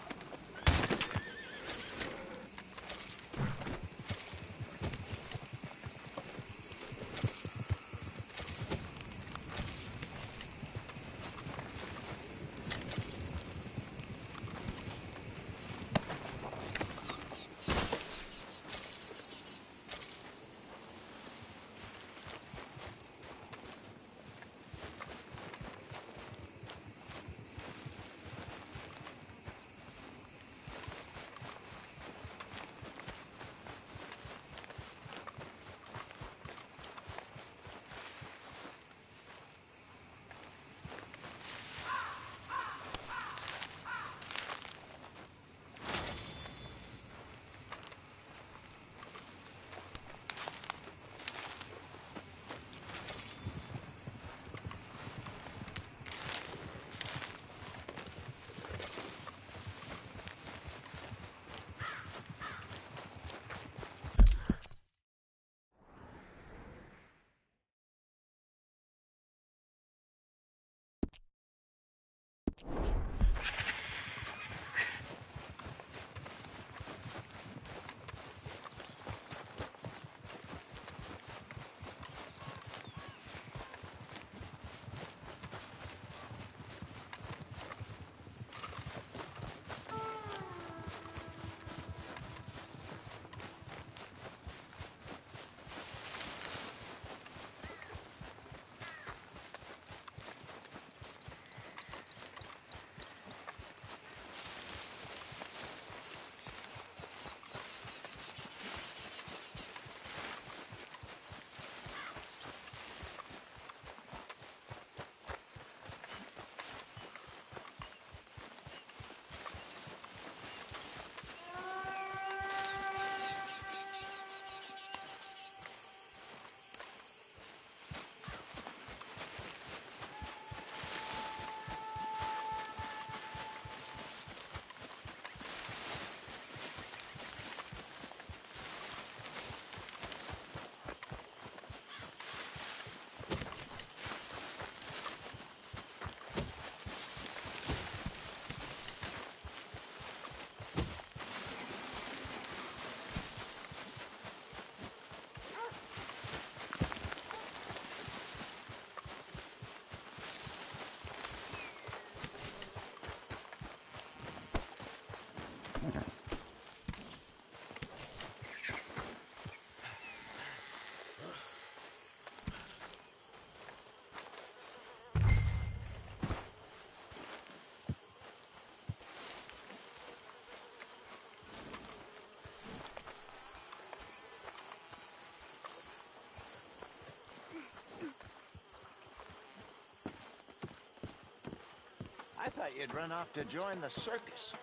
[SPEAKER 6] I thought you'd run off to join the circus.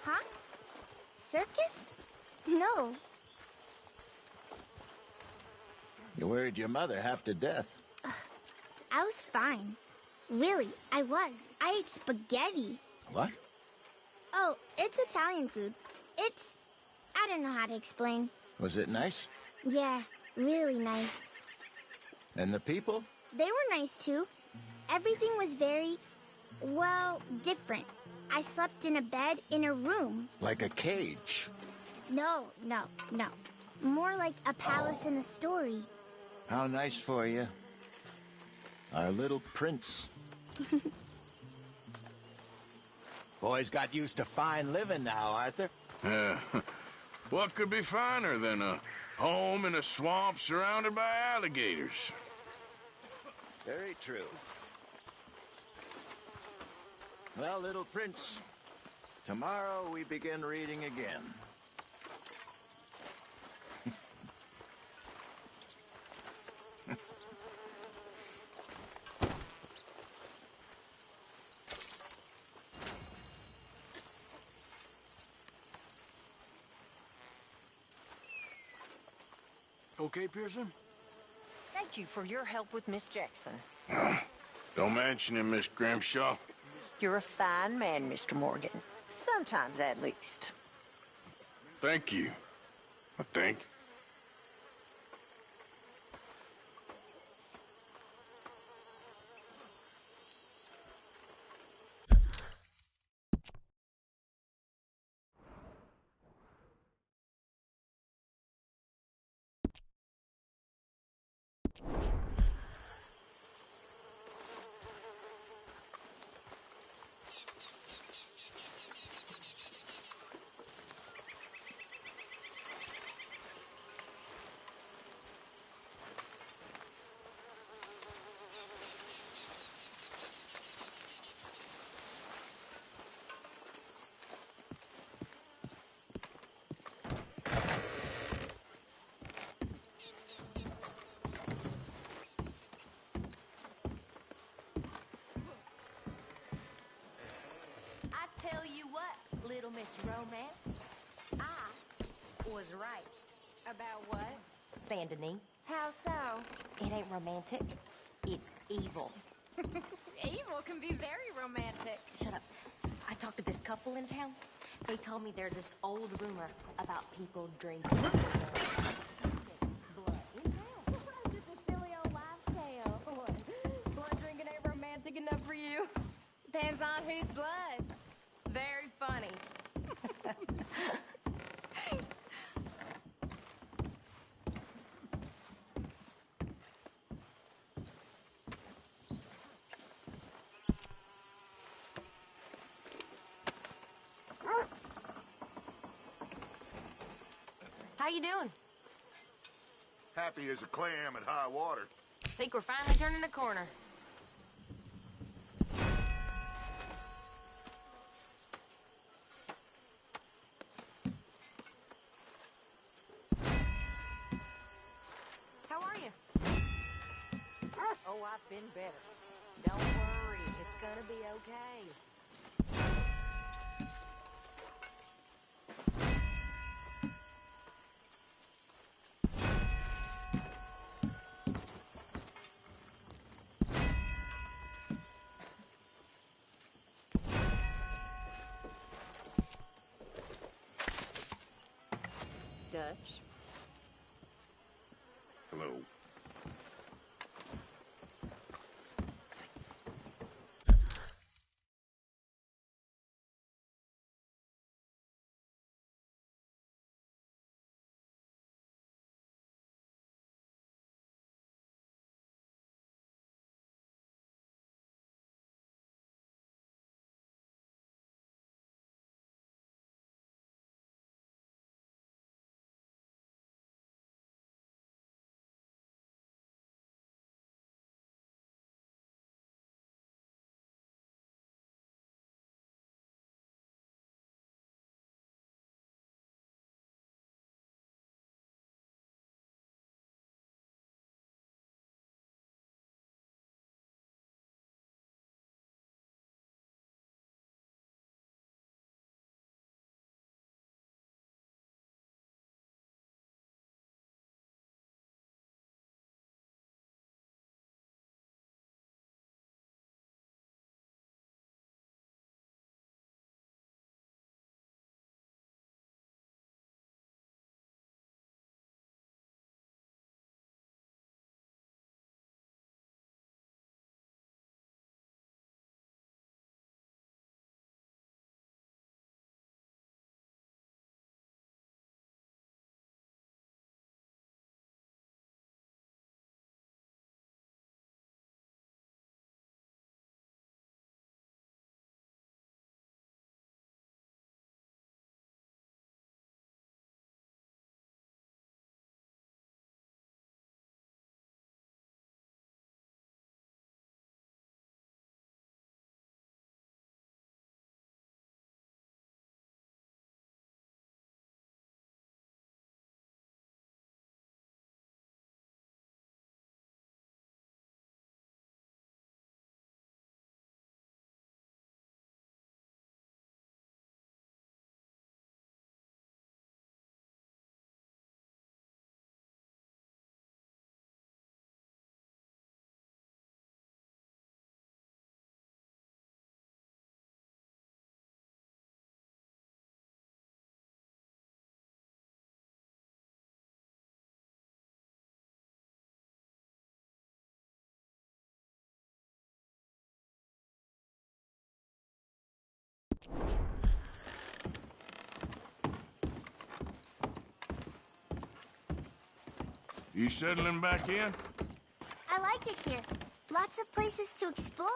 [SPEAKER 15] Huh? Circus? No.
[SPEAKER 6] You worried your mother half to death.
[SPEAKER 15] I was fine. Really, I was. I ate spaghetti.
[SPEAKER 6] What?
[SPEAKER 15] Oh, it's Italian food. I don't know how to explain.
[SPEAKER 6] Was it nice?
[SPEAKER 15] Yeah, really nice.
[SPEAKER 6] And the people?
[SPEAKER 15] They were nice too. Everything was very, well, different. I slept in a bed in a room.
[SPEAKER 6] Like a cage.
[SPEAKER 15] No. More like a palace in a story.
[SPEAKER 6] How nice for you. Our little prince. Boys got used to fine living now, Arthur.
[SPEAKER 2] What could be finer than a home in a swamp surrounded by alligators?
[SPEAKER 6] Very true. Well, little prince, tomorrow we begin reading again.
[SPEAKER 2] Okay, Pearson?
[SPEAKER 16] Thank you for your help with Miss Jackson.
[SPEAKER 2] Don't mention him, Miss Grimshaw.
[SPEAKER 16] You're a fine man, Mr. Morgan. Sometimes, at least.
[SPEAKER 2] Thank you. I think.
[SPEAKER 17] Tell you what, little Miss Romance, I was right.
[SPEAKER 14] About what?
[SPEAKER 17] Saint Denis.
[SPEAKER 14] How so?
[SPEAKER 17] It ain't romantic. It's evil.
[SPEAKER 14] Evil can be very romantic.
[SPEAKER 17] Shut up. I talked to this couple in town. They told me there's this old rumor about people drinking blood. Just a silly old wives' tale. Blood drinking ain't romantic enough for you.
[SPEAKER 14] Depends on whose blood.
[SPEAKER 17] Very funny. How you doing?
[SPEAKER 5] Happy as a clam at high water.
[SPEAKER 17] Think we're finally turning the corner. How are you?
[SPEAKER 16] Oh, I've been better. Don't worry, it's gonna be okay. Dutch.
[SPEAKER 2] Hello. You settling back in?
[SPEAKER 15] I like it here. Lots of places to explore.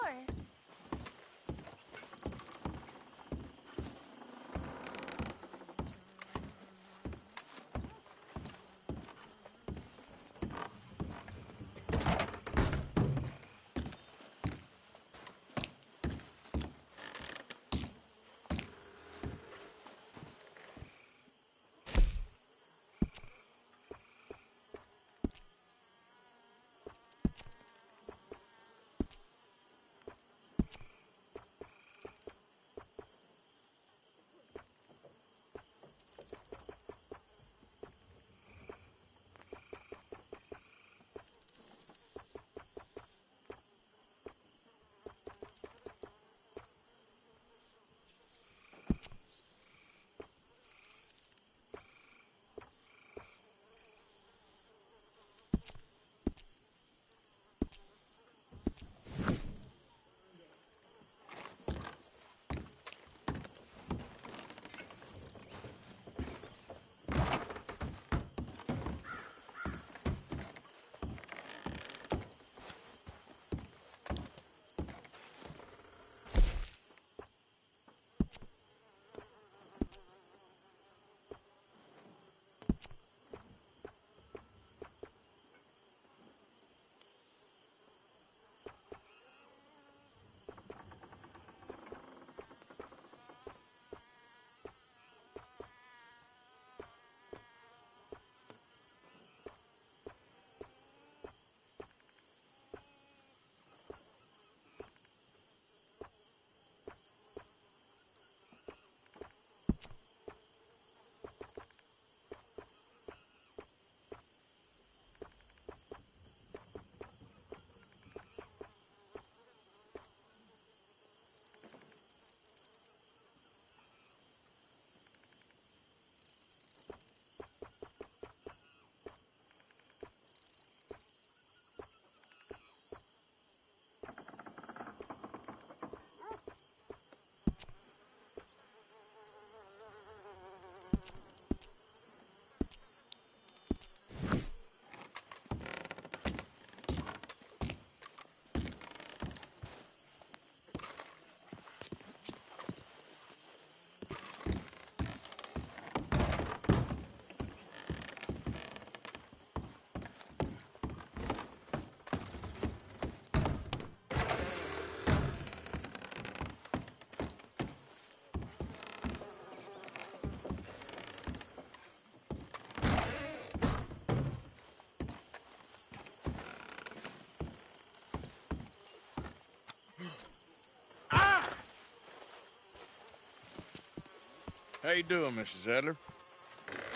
[SPEAKER 2] How you doing, Mrs. Adler?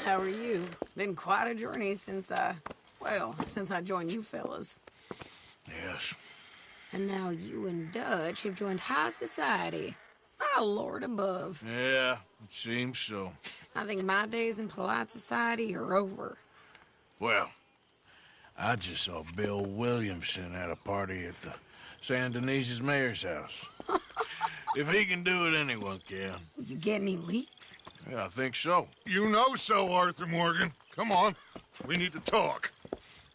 [SPEAKER 21] How are you? Been quite a journey since I joined you fellas.
[SPEAKER 2] Yes.
[SPEAKER 21] And now you and Dutch have joined high society. Oh, Lord above.
[SPEAKER 2] Yeah, it seems so.
[SPEAKER 21] I think my days in polite society are over.
[SPEAKER 2] Well, I just saw Bill Williamson at a party at the San Denise's mayor's house. If he can do it, anyone can.
[SPEAKER 21] You get any leads?
[SPEAKER 2] Yeah, I think so.
[SPEAKER 5] You know so, Arthur Morgan. Come on. We need to talk.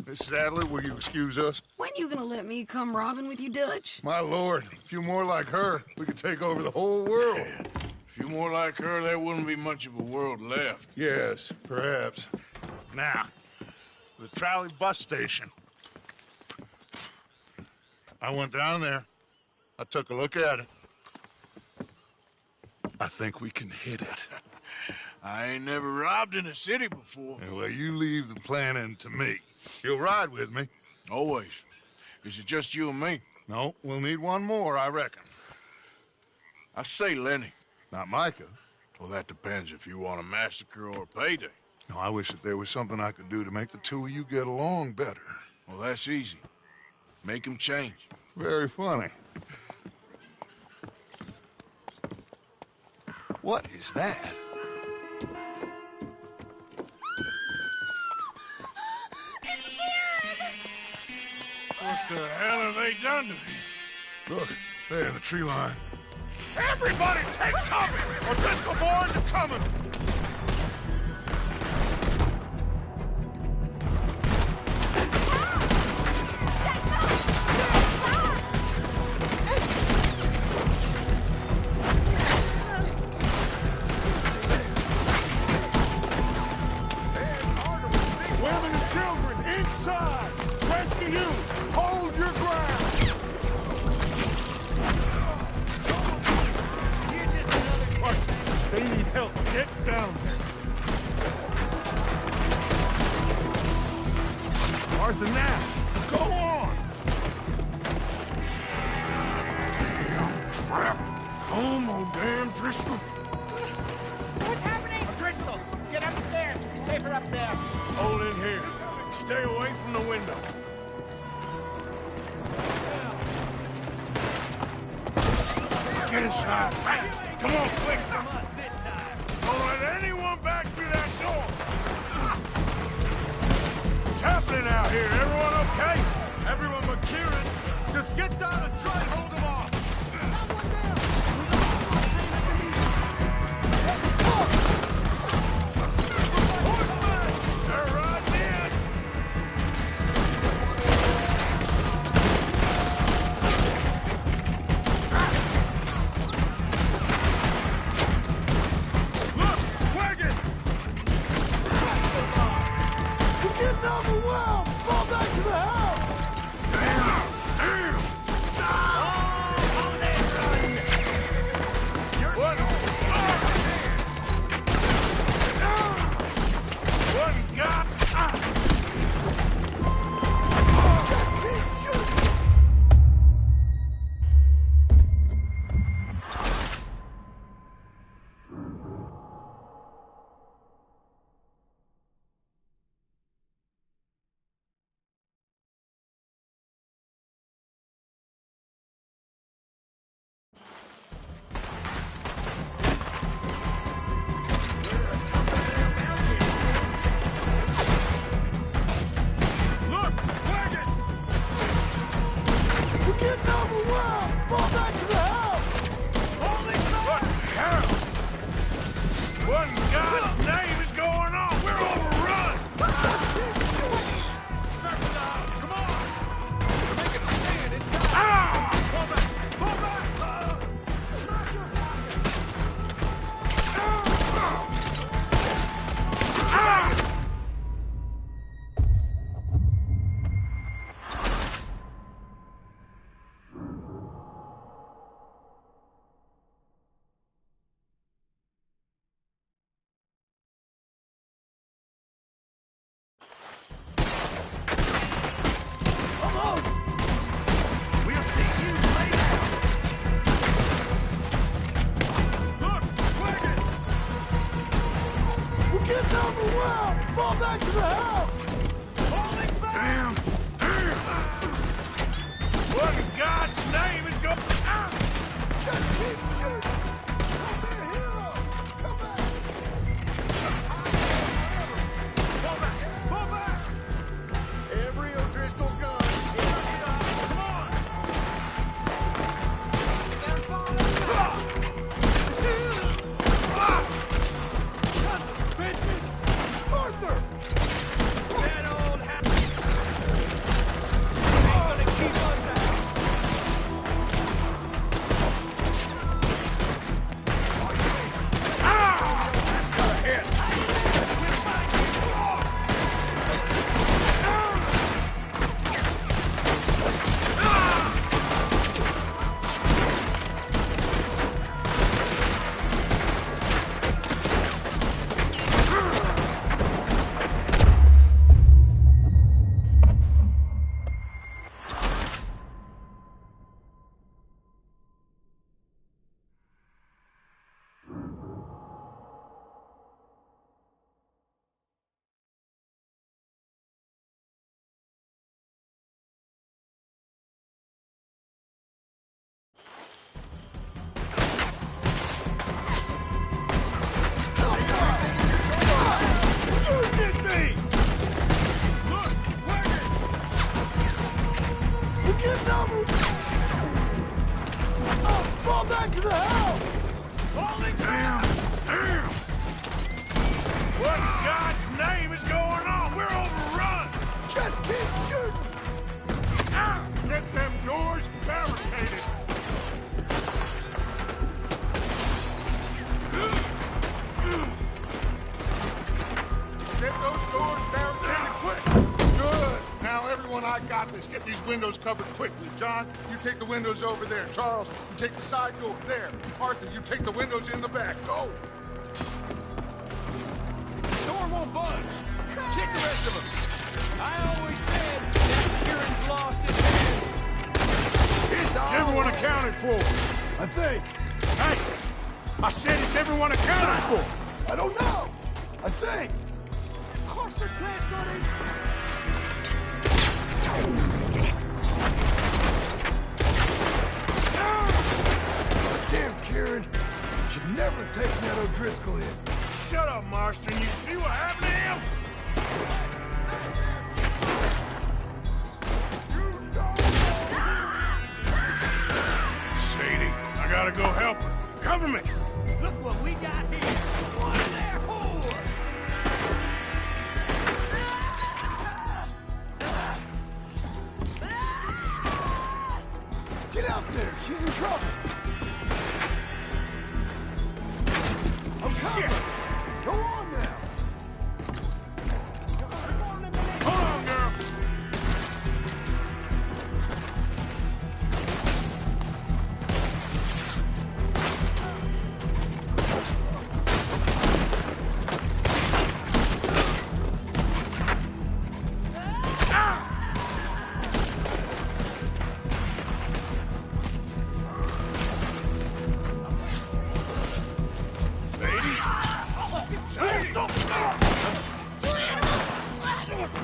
[SPEAKER 5] Miss Sadler, will you excuse us?
[SPEAKER 21] When you gonna let me come robbing with you, Dutch?
[SPEAKER 5] My lord, a few more like her, we could take over the whole world.
[SPEAKER 2] Yeah. A few more like her, there wouldn't be much of a world left.
[SPEAKER 5] Yes, perhaps. Now, the trolley bus station. I went down there. I took a look at it. I think we can hit it.
[SPEAKER 2] I ain't never robbed in a city before.
[SPEAKER 5] Well, you leave the planning to me. You'll ride with me?
[SPEAKER 2] Always. Is it just you and me?
[SPEAKER 5] No, we'll need one more, I reckon.
[SPEAKER 2] I say Lenny.
[SPEAKER 5] Not Micah.
[SPEAKER 2] Well, that depends if you want a massacre or a payday.
[SPEAKER 5] No, I wish that there was something I could do to make the two of you get along better.
[SPEAKER 2] Well, that's easy. Make them change.
[SPEAKER 5] Very funny. What is that?
[SPEAKER 2] What the hell have they done to me?
[SPEAKER 5] Look, there in the tree line. Everybody take cover! Or disco boys are coming! inside! Rest of you, hold your ground!
[SPEAKER 12] You're just another kid.
[SPEAKER 5] They need help. Get down there. Martha, now, go on! Damn crap! Come on, damn Driscoll!
[SPEAKER 12] What's happening? Driscoll's, get upstairs. You're safer up there.
[SPEAKER 2] Hold in here. Stay away from the window. Get inside, fast! Come on, quick! Don't let anyone back through that door! What's happening out here? Everyone okay?
[SPEAKER 5] Everyone but Kieran, just get down and try and hold them off!
[SPEAKER 2] They're riding in!
[SPEAKER 5] Look! Wagon! We're getting overwhelmed! Fall back to the house!
[SPEAKER 2] Damn! What? One got...
[SPEAKER 5] Just keep shooting! Look! Wagon! We're getting overwhelmed! Fall back to the house! Holy
[SPEAKER 2] What hell? What in God's name is going on? We're overrun!
[SPEAKER 5] Come on! We're making a stand inside!
[SPEAKER 2] Ah!
[SPEAKER 5] Fall back! Fall back! Smash your
[SPEAKER 2] Ah!
[SPEAKER 5] Almost! We'll see you later! Look! Wagon! We're getting overwhelmed! Fall back to the house! Holding back!
[SPEAKER 2] Damn! What in God's name is going... Ah!
[SPEAKER 5] Just keep shooting! Don't be a hero! Come back! Fall back! Fall back! Every O'Driscoll gun! Come on! Bitches! Arthur!
[SPEAKER 12] That old hat ain't gonna keep us out.
[SPEAKER 5] Get those doors down pretty quick. Good. Son, I got this. Get these windows covered quickly. John, you take the windows over there. Charles, you take the side door there. Arthur, you take the windows in the back. Go!
[SPEAKER 4] Door won't budge. Check the rest of them. I always said that Kieran's lost his head.
[SPEAKER 2] Is everyone accounted for?
[SPEAKER 19] I think.
[SPEAKER 2] Hey! I said is everyone accounted for?
[SPEAKER 19] I don't know. I think. Damn, Kieran. Should never take Ned O'Driscoll in.
[SPEAKER 2] Shut up, Marston. You see what happened to him? Sadie, I gotta go help her. Cover me.
[SPEAKER 4] Look what we got here. One of their whores.
[SPEAKER 19] Get out there. She's in trouble. I'm coming. Go on now.
[SPEAKER 2] Hold on, girl.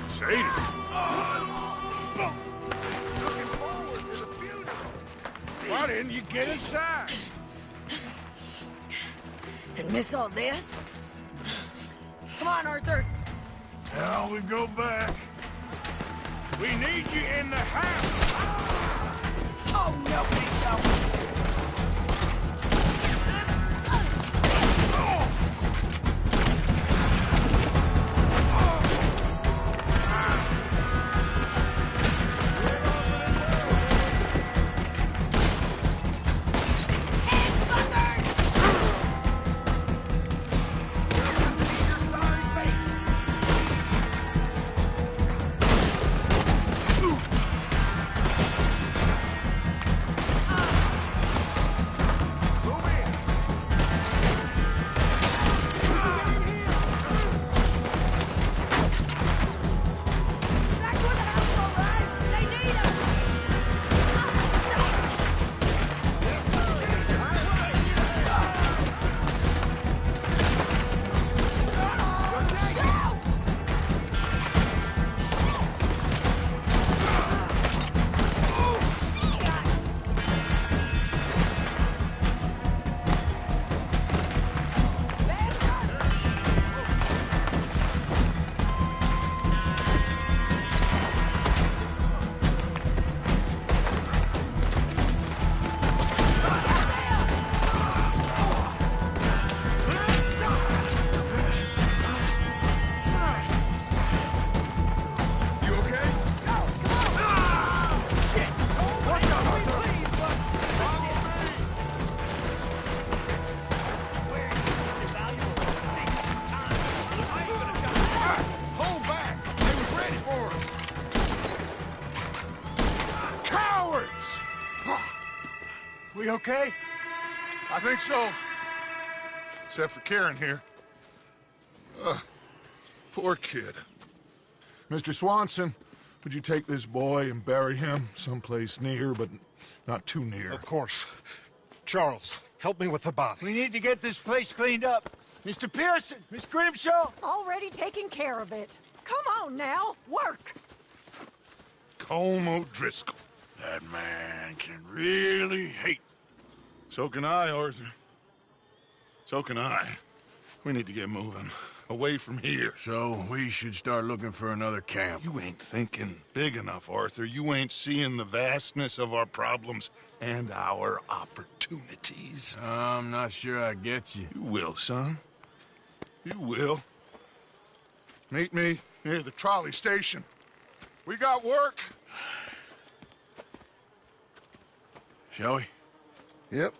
[SPEAKER 2] Sadie! Why didn't you get inside?
[SPEAKER 21] And miss all this? Come on, Arthur.
[SPEAKER 2] Now we go back. We need you in the house.
[SPEAKER 21] Oh, no, we don't.
[SPEAKER 5] We okay? I think so. Except for Karen here. Poor kid. Mr. Swanson, would you take this boy and bury him someplace near, but not too near?
[SPEAKER 19] Of course. Charles, help me with the body.
[SPEAKER 7] We need to get this place cleaned up. Mr. Pearson, Miss Grimshaw.
[SPEAKER 16] Already taking care of it. Come on now, work.
[SPEAKER 5] Colm O'Driscoll.
[SPEAKER 2] That man can really hate.
[SPEAKER 5] So can I, Arthur. So can I. We need to get moving. Away from here.
[SPEAKER 2] So we should start looking for another camp.
[SPEAKER 5] You ain't thinking big enough, Arthur. You ain't seeing the vastness of our problems and our opportunities.
[SPEAKER 2] I'm not sure I get you.
[SPEAKER 5] You will, son. You will. Meet me near the trolley station. We got work.
[SPEAKER 2] Shall we?
[SPEAKER 5] Yep.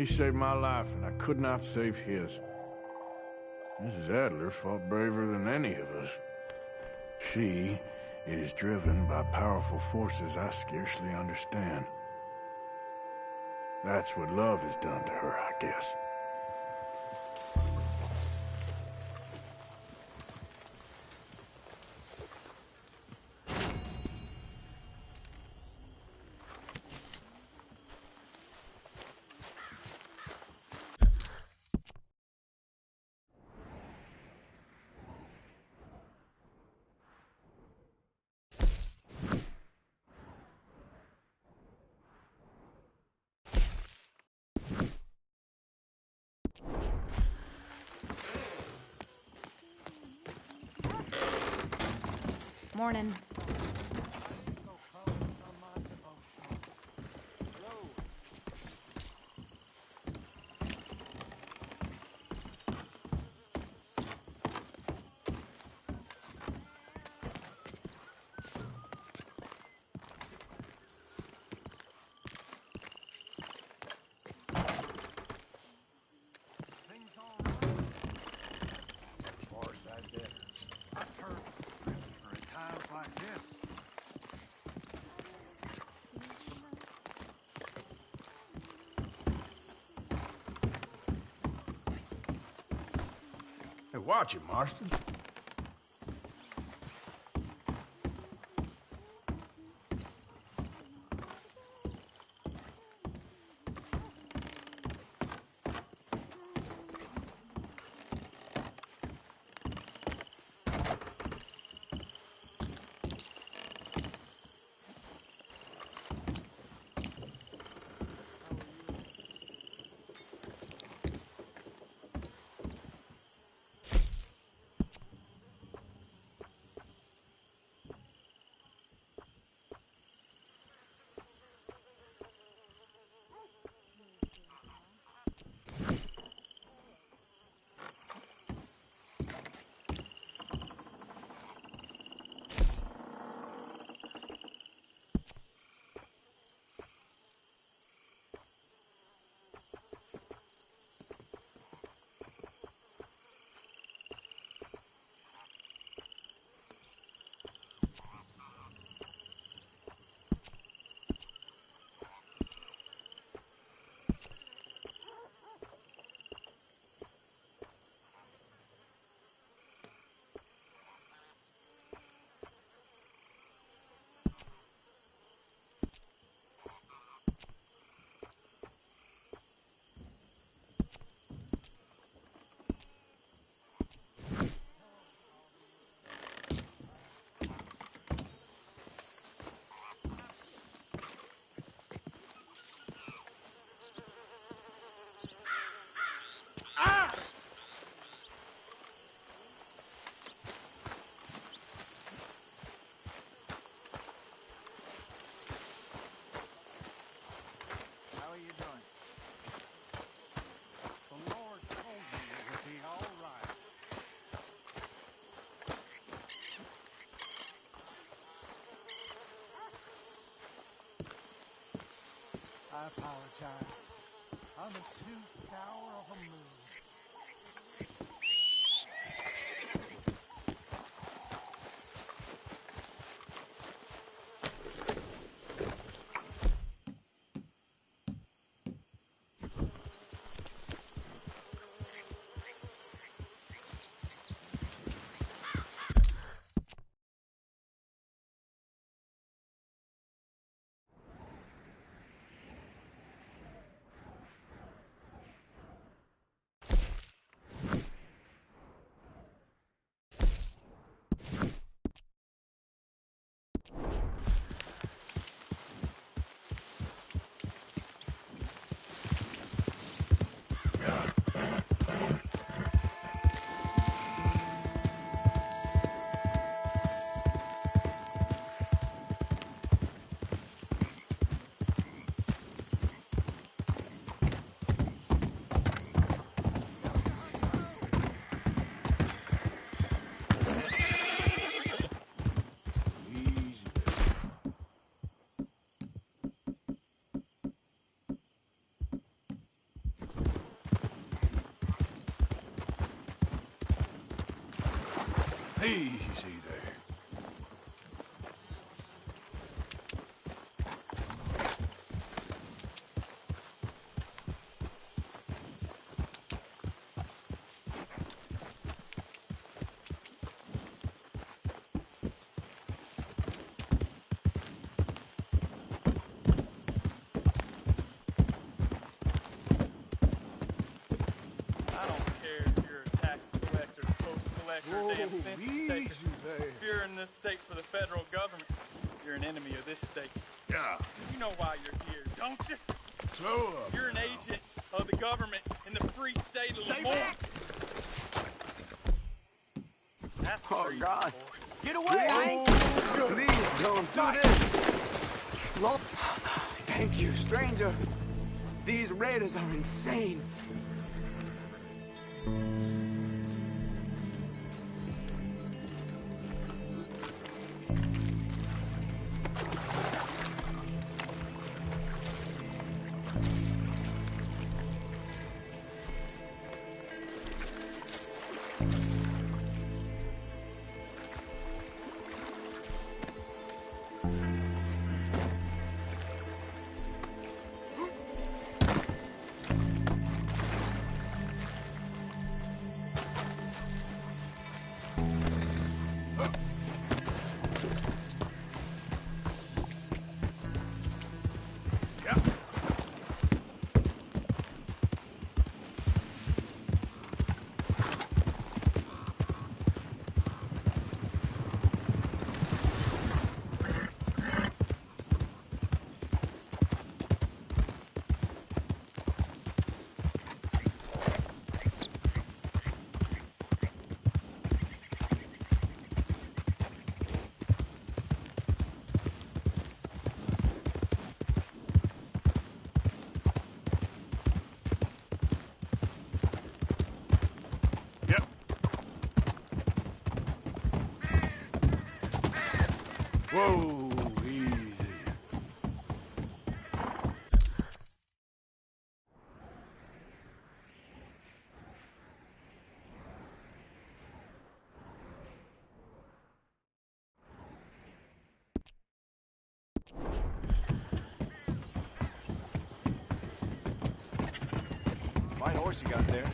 [SPEAKER 2] He saved my life, and I could not save his. Mrs. Adler fought braver than any of us. She is driven by powerful forces I scarcely understand. That's what love has done to her, I guess.
[SPEAKER 14] Morning.
[SPEAKER 2] Hey, watch it, Marston.
[SPEAKER 19] I apologize. I'm too sour of a mood.
[SPEAKER 2] Easy there.
[SPEAKER 12] If you're in this state for the federal government, you're an enemy of this state.
[SPEAKER 2] Yeah.
[SPEAKER 12] You know why you're here, don't you?
[SPEAKER 2] So,
[SPEAKER 12] You're an agent of the government in the free state of Lamont.
[SPEAKER 18] Oh, God.
[SPEAKER 12] Get away!
[SPEAKER 18] Please don't do this. Lord, thank you, stranger. These raiders are insane.
[SPEAKER 2] Whoa, easy.
[SPEAKER 6] Fine horse you got there.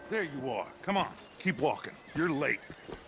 [SPEAKER 5] There you are. Come on, keep walking. You're late.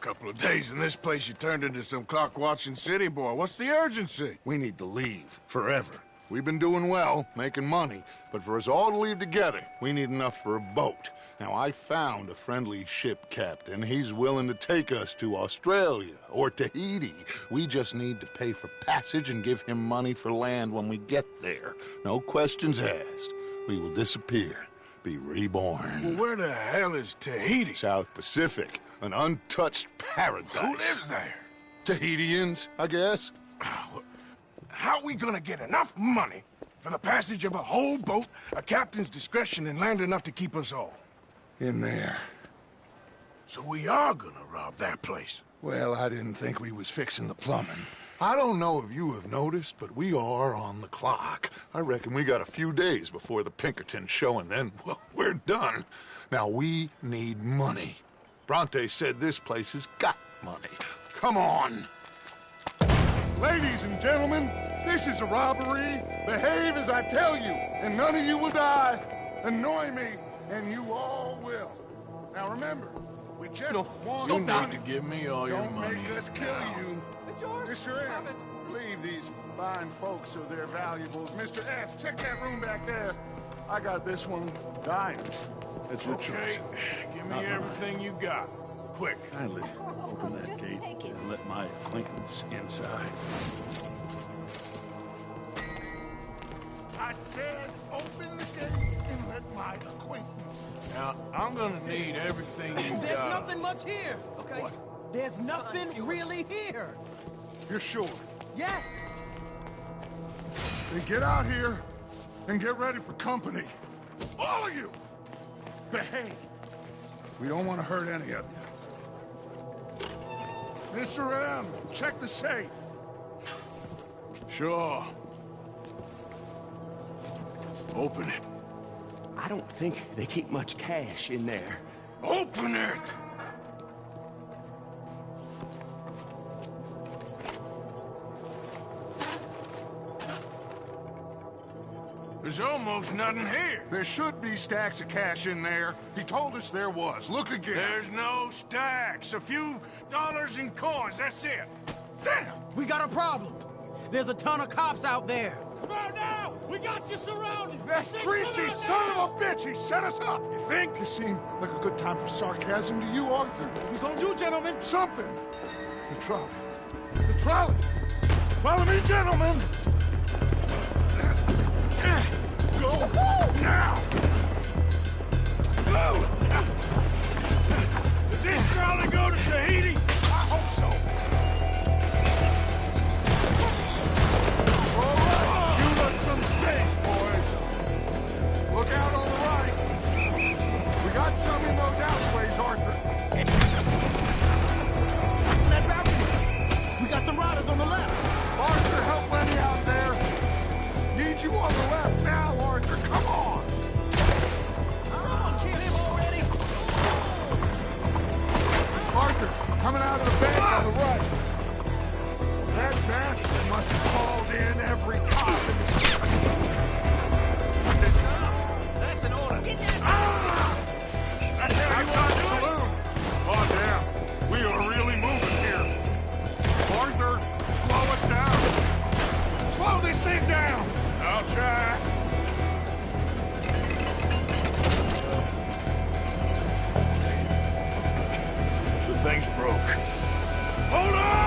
[SPEAKER 2] Couple of days in this place, you turned into some clock-watching city boy. What's the urgency?
[SPEAKER 5] We need to leave. Forever. We've been doing well, making money, but for us all to leave together, we need enough for a boat. Now, I found a friendly ship captain. He's willing to take us to Australia or Tahiti. We just need to pay for passage and give him money for land when we get there. No questions asked. We will disappear, be reborn.
[SPEAKER 2] Well, where the hell is Tahiti?
[SPEAKER 5] South Pacific, an untouched paradise.
[SPEAKER 2] Who lives there?
[SPEAKER 5] Tahitians, I guess.
[SPEAKER 2] How are we gonna get enough money for the passage of a whole boat, a captain's discretion, and land enough to keep us all?
[SPEAKER 5] In there.
[SPEAKER 2] So we are gonna rob that place?
[SPEAKER 5] Well, I didn't think we was fixing the plumbing. I don't know if you have noticed, but we are on the clock. I reckon we got a few days before the Pinkerton show, and then, well, we're done. Now, we need money. Bronte said this place has got money. Come on. Ladies and gentlemen, this is a robbery. Behave as I tell you, and none of you will die. Annoy me, and you all will. Now remember, we just want
[SPEAKER 2] You need to give me all your
[SPEAKER 5] Don't
[SPEAKER 2] money.
[SPEAKER 5] make us kill you.
[SPEAKER 12] It's yours.
[SPEAKER 5] It's your end. Leave these fine folks of their valuables. Mr. S, check that room back there. I got this one. Diamonds. That's your choice.
[SPEAKER 2] Give me everything you got. Quick.
[SPEAKER 5] Kindly open that gate and let my acquaintance inside. I said open the gate and let my acquaintance.
[SPEAKER 2] Now, I'm gonna need everything you got.
[SPEAKER 19] There's nothing much here, okay?
[SPEAKER 2] What?
[SPEAKER 19] There's nothing really here.
[SPEAKER 5] You're sure?
[SPEAKER 19] Yes.
[SPEAKER 5] Then get out here and get ready for company. All of you! Behave. We don't want to hurt any of you. Mr. M, check the safe.
[SPEAKER 2] Sure. Open it.
[SPEAKER 8] I don't think they keep much cash in there.
[SPEAKER 2] Open it! There's almost nothing here.
[SPEAKER 5] There should be stacks of cash in there. He told us there was. Look again.
[SPEAKER 2] There's no stacks. A few dollars in coins, that's it.
[SPEAKER 19] Damn! We got a problem. There's a ton of cops out there.
[SPEAKER 4] Come on now! We got you surrounded!
[SPEAKER 5] That greasy son of a bitch! He set us up! You think? This seemed like a good time for sarcasm to you, Arthur.
[SPEAKER 19] What we gonna do, gentlemen?
[SPEAKER 5] Something! The trolley. The trolley! Follow me, gentlemen! Go now!
[SPEAKER 2] Does this trolley go to Tahiti?
[SPEAKER 5] I hope so. All right, shoot us some space, boys. Look out on the right. We got some in those alleyways, Arthur.
[SPEAKER 19] That balcony. We got some riders on the left.
[SPEAKER 5] Arthur, help Lenny out there. Need you on the left now, Arthur. Come on.
[SPEAKER 19] Someone kill him already.
[SPEAKER 5] Arthur, coming out of the bank on the right. That bastard must have called in every cop in the...
[SPEAKER 4] That's an order.
[SPEAKER 2] That's how you want to do it?
[SPEAKER 5] Saloon. Oh, damn. We are really moving here. Arthur, slow us down. Slow this thing down.
[SPEAKER 2] I'll try. The thing's broke. Hold on!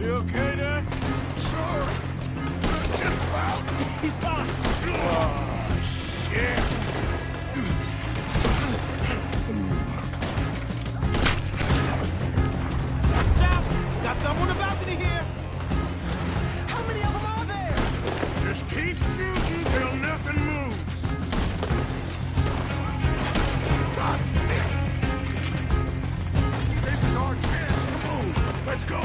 [SPEAKER 2] You okay, Dad?
[SPEAKER 5] Sure. Just about.
[SPEAKER 19] He's fine.
[SPEAKER 2] Oh, shit.
[SPEAKER 19] Chap, got some on the balcony here. How many of them are there?
[SPEAKER 2] Keep shooting till nothing moves. God damn. This is our chance to move. Let's go.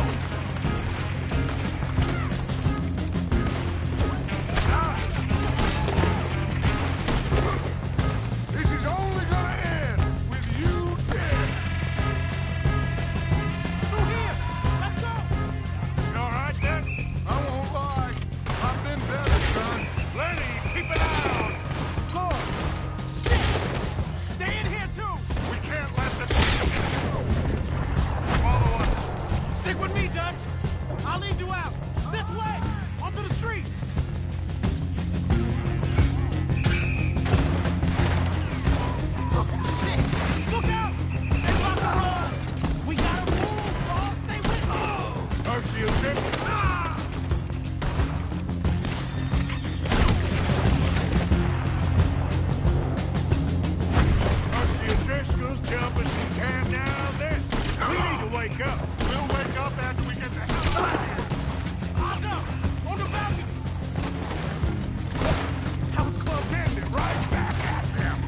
[SPEAKER 2] This is only gonna end with you dead. Through here. Let's go. You all right, Dex? I won't lie. I've been better, son. Lenny, keep it out. Look. Shit. They in here too. We can't let them. Follow us. Stick with me, Dutch. I'll lead you out. This way. Onto the street. Look out! They blocked the road! We gotta move, boss! Stay with me! Mercy, you trip! Mercy, you Driscoll's jumping some camp now. This. We need to wake up. We'll wake up after we get the hell out of here. Arthur! On the balcony! House Club ended right back at them.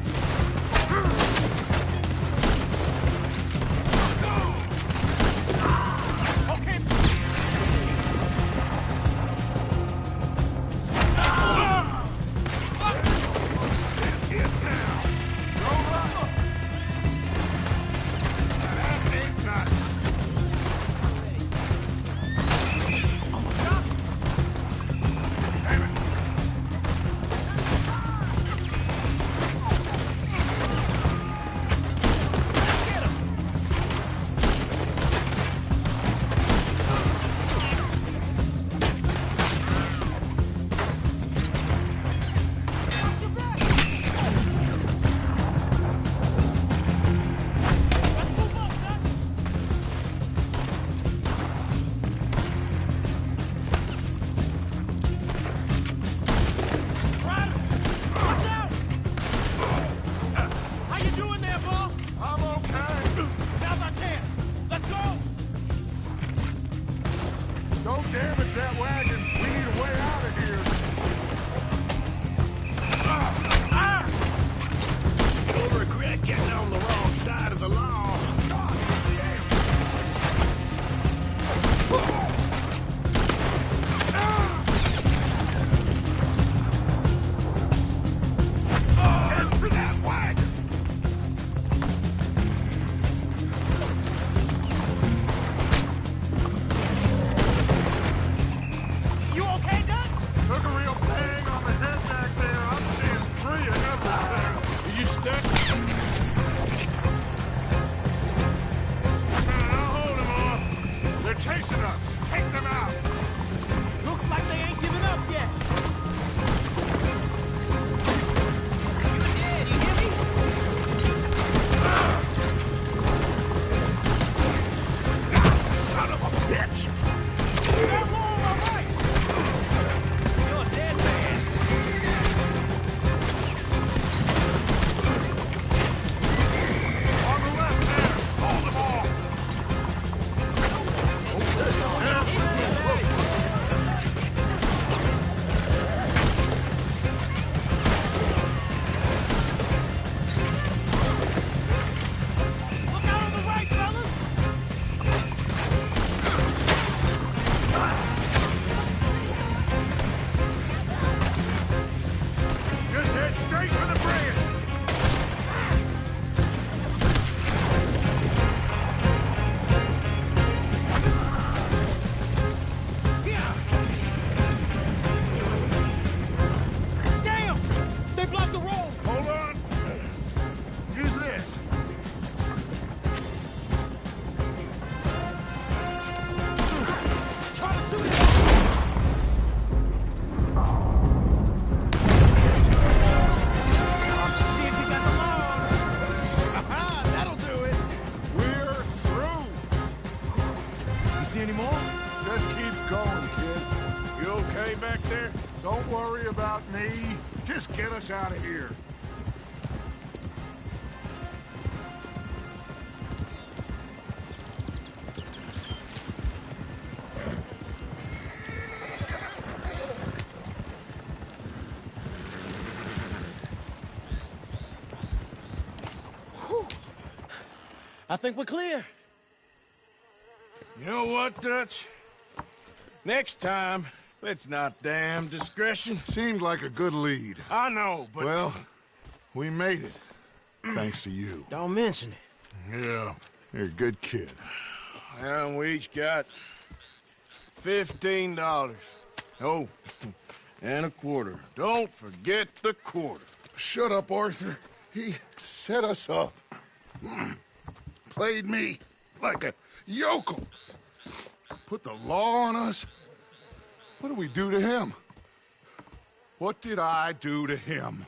[SPEAKER 2] Don't damage that wagon. We need a way out of here. You'll regret getting on the wrong side of the law. Head for that wagon. You okay, Doc? Took a real bang on the head back there. I'm seeing three and everything. Are you stuck? I'll hold them off. They're chasing us. Take them out. Looks like they ain't giving up yet. You hear me? Son of a bitch! That wall, all right! You're a dead man. On the left there. Hold them off. Look out on the right, fellas! Just head straight for the bridge. Damn! They blocked the road! Hold on. Use this. Try to shoot it! Oh, shit, he got the lawn. Aha, that'll do it. We're through. You see any more? Just keep going, kid. You okay back there? Don't worry about me. Just get us out of here.
[SPEAKER 19] I think we're clear.
[SPEAKER 2] You know what, Dutch? Next time, let's not damn discretion.
[SPEAKER 5] Seemed like a good lead.
[SPEAKER 2] I know, but...
[SPEAKER 5] Well, we made it. Thanks to you.
[SPEAKER 19] Don't mention it.
[SPEAKER 5] Yeah, you're a good kid.
[SPEAKER 2] And we each got $15. Oh, and a quarter. Don't forget the quarter.
[SPEAKER 5] Shut up, Arthur. He set us up. Played me like a yokel. Put the law on us. What did we do to him? What did I do to him?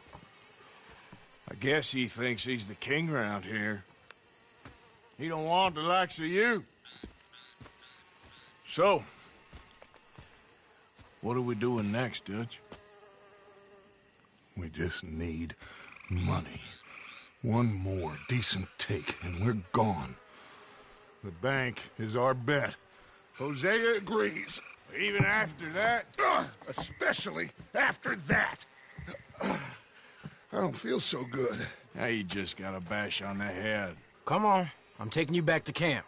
[SPEAKER 2] I guess he thinks he's the king around here. He don't want the likes of you. So, what are we doing next, Dutch?
[SPEAKER 5] We just need money. One more decent take, and we're gone. The bank is our bet. Hosea agrees.
[SPEAKER 2] Even after that?
[SPEAKER 5] Especially after that. I don't feel so good.
[SPEAKER 2] Now you just got a bash on the head.
[SPEAKER 19] Come on. I'm taking you back to camp.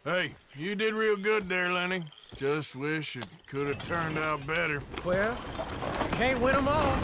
[SPEAKER 2] Hey, you did real good there, Lenny. Just wish it could have turned out better.
[SPEAKER 19] Well, can't win them all.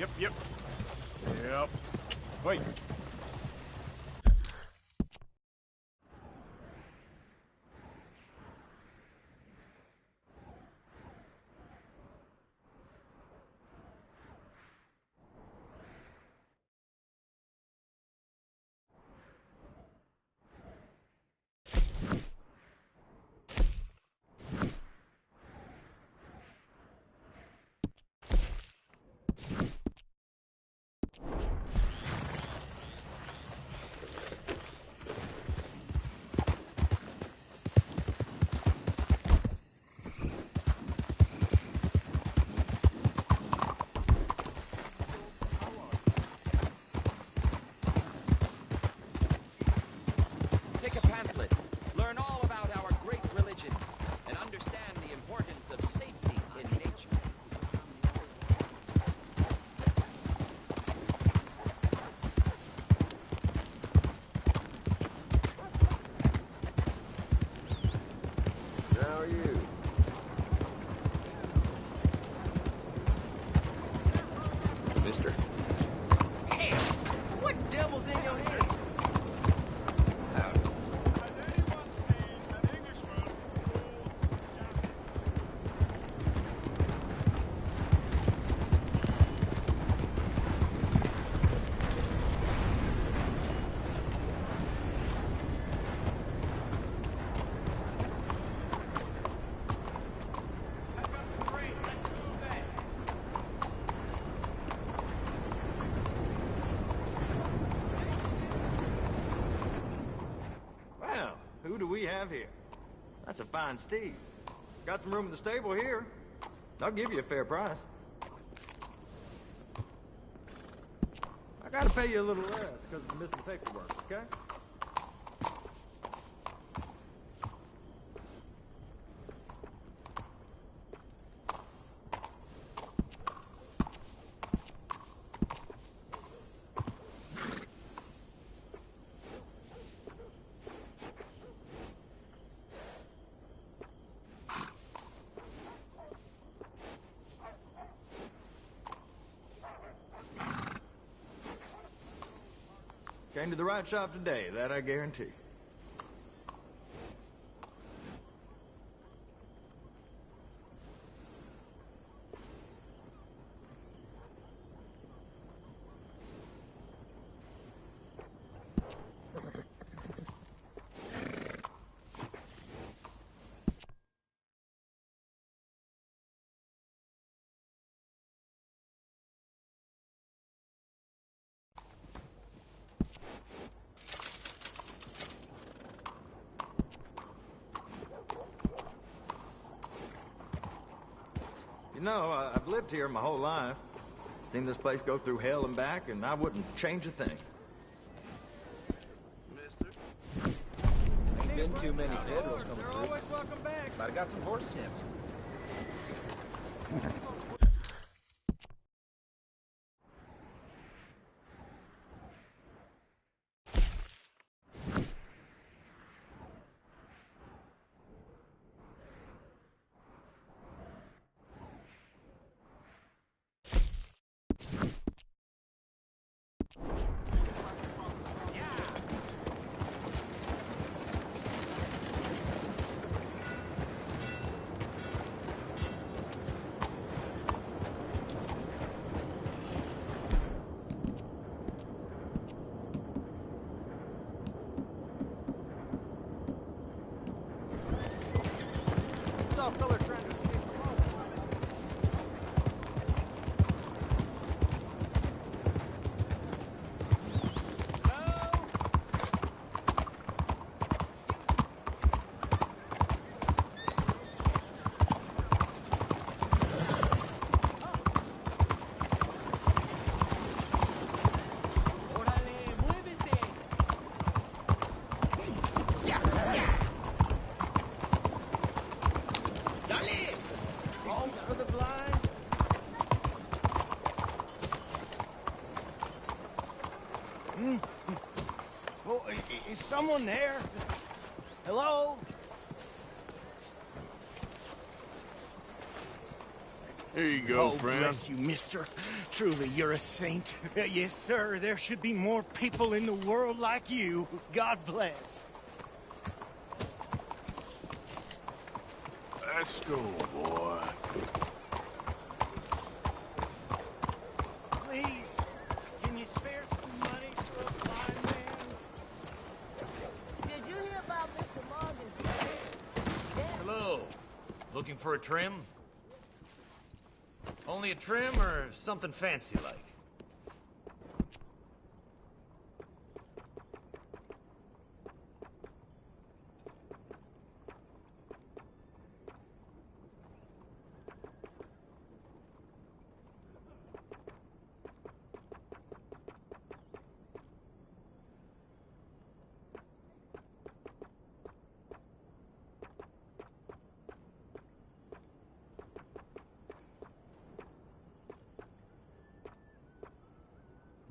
[SPEAKER 7] Yep. Yep. Wait.
[SPEAKER 1] Take a pamphlet, learn all about our great religion, and understand the importance of safety in nature.
[SPEAKER 8] How are you?
[SPEAKER 1] Mister. Hey, what devil's in your head?
[SPEAKER 10] Well, who do we have here? That's a fine steed. Got some room in the stable here. I'll give you a fair price. I gotta pay you a little less because of missing paperwork, okay? Came to the right shop today, that I guarantee. You know, I've lived here my whole life. Seen this place go through hell and back, and I wouldn't change a thing.
[SPEAKER 1] Ain't been too many federals coming
[SPEAKER 10] You're
[SPEAKER 1] through.
[SPEAKER 10] always welcome back.
[SPEAKER 1] But I got some horse sense.
[SPEAKER 10] Soft color trend.
[SPEAKER 2] Oh, is someone there? Hello? Here you go,
[SPEAKER 19] Oh,
[SPEAKER 2] friend.
[SPEAKER 19] bless you, mister. Truly, you're a saint. Yes, sir. There should be more people in the world like you. God bless.
[SPEAKER 2] Let's go, boy.
[SPEAKER 19] Please, can you spare some money for a blind man?
[SPEAKER 9] Did you hear about Mr. Morgan's?
[SPEAKER 22] Hello. Looking for a trim? Only a trim or something fancy like?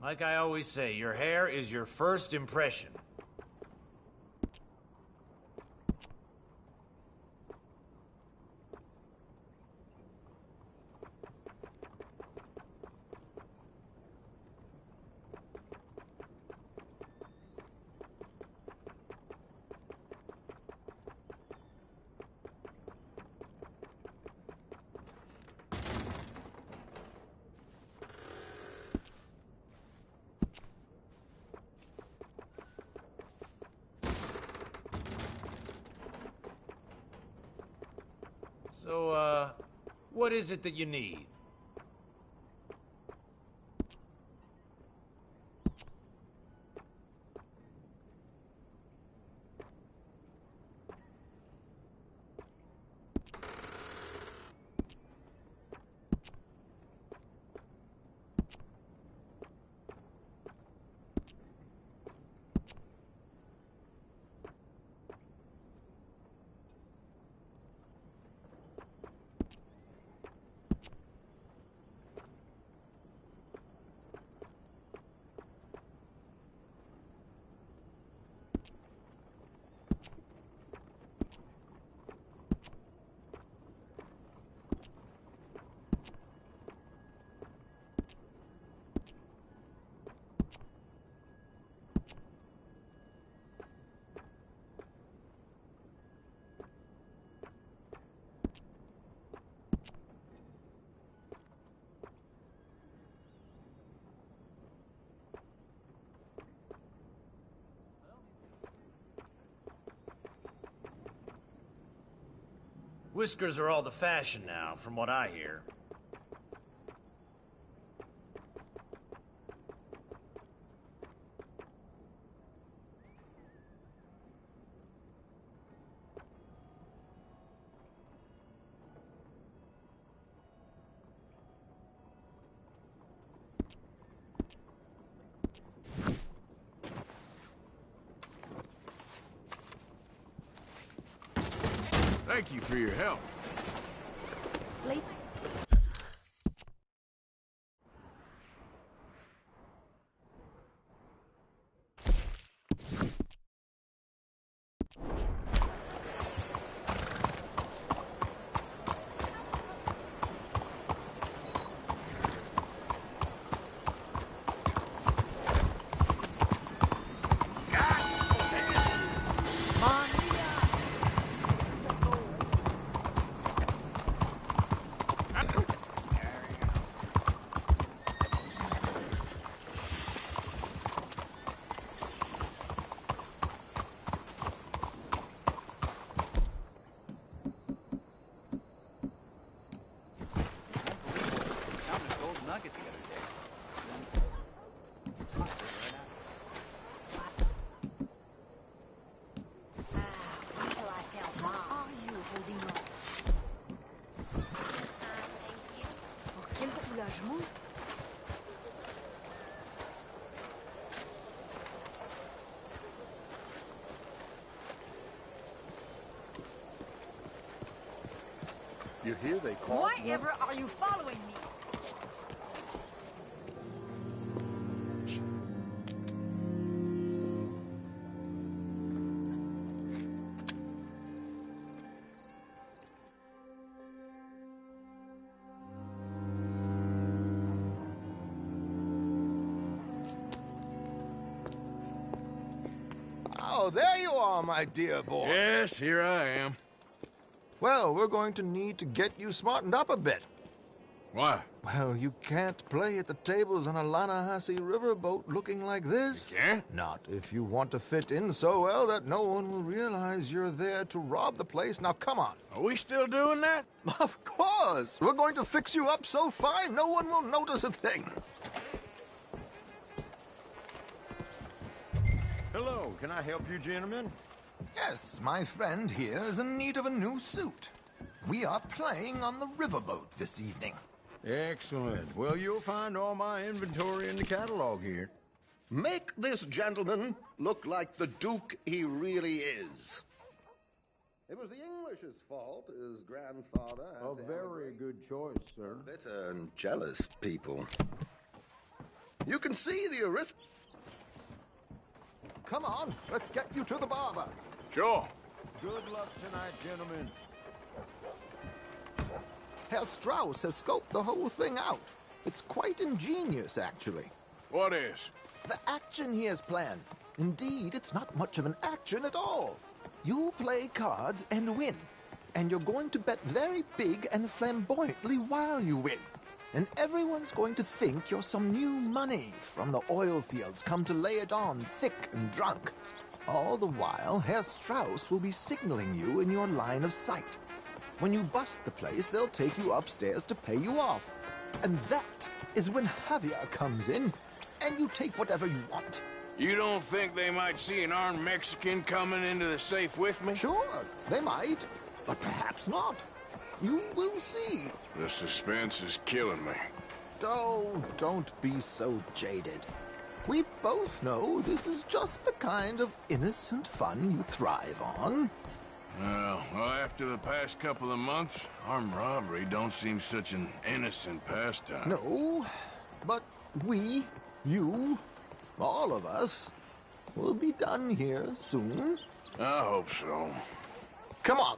[SPEAKER 22] Like I always say, your hair is your first impression. So, what is it that you need? Whiskers are all the fashion now, from what I hear.
[SPEAKER 2] Thank you for your help.
[SPEAKER 5] You hear they call?
[SPEAKER 16] Why ever are you following me?
[SPEAKER 3] So there you are, my dear boy.
[SPEAKER 2] Yes, here I am.
[SPEAKER 3] Well, we're going to need to get you smartened up a bit.
[SPEAKER 2] Why?
[SPEAKER 3] Well, you can't play at the tables on a Lannahechee riverboat looking like this.
[SPEAKER 2] You can't?
[SPEAKER 3] Not if you want to fit in so well that no one will realize you're there to rob the place. Now, come on.
[SPEAKER 2] Are we still doing that?
[SPEAKER 3] Of course. We're going to fix you up so fine no one will notice a thing.
[SPEAKER 11] Hello, can I help you, gentlemen?
[SPEAKER 3] Yes, my friend here is in need of a new suit. We are playing on the riverboat this evening.
[SPEAKER 11] Excellent. Well, you'll find all my inventory in the catalog here.
[SPEAKER 23] Make this gentleman look like the Duke he really is. It was the English's fault, his grandfather...
[SPEAKER 11] A very good choice, sir.
[SPEAKER 23] Bitter and jealous people. You can see the aristocrat...
[SPEAKER 3] Come on, let's get you to the barber.
[SPEAKER 2] Sure.
[SPEAKER 11] Good luck tonight, gentlemen.
[SPEAKER 3] Herr Strauss has scoped the whole thing out. It's quite ingenious, actually.
[SPEAKER 2] What is?
[SPEAKER 3] The action he has planned. Indeed, it's not much of an action at all. You play cards and win. And you're going to bet very big and flamboyantly while you win. And everyone's going to think you're some new money from the oil fields come to lay it on thick and drunk. All the while, Herr Strauss will be signaling you in your line of sight. When you bust the place, they'll take you upstairs to pay you off. And that is when Javier comes in, and you take whatever you want.
[SPEAKER 2] You don't think they might see an armed Mexican coming into the safe with me?
[SPEAKER 3] Sure, they might, but perhaps not. You will see.
[SPEAKER 2] The suspense is killing me.
[SPEAKER 3] Oh, don't be so jaded. We both know this is just the kind of innocent fun you thrive on.
[SPEAKER 2] Well, after the past couple of months, armed robbery don't seem such an innocent pastime.
[SPEAKER 3] No, but we, you, all of us, will be done here soon.
[SPEAKER 2] I hope so.
[SPEAKER 3] Come on.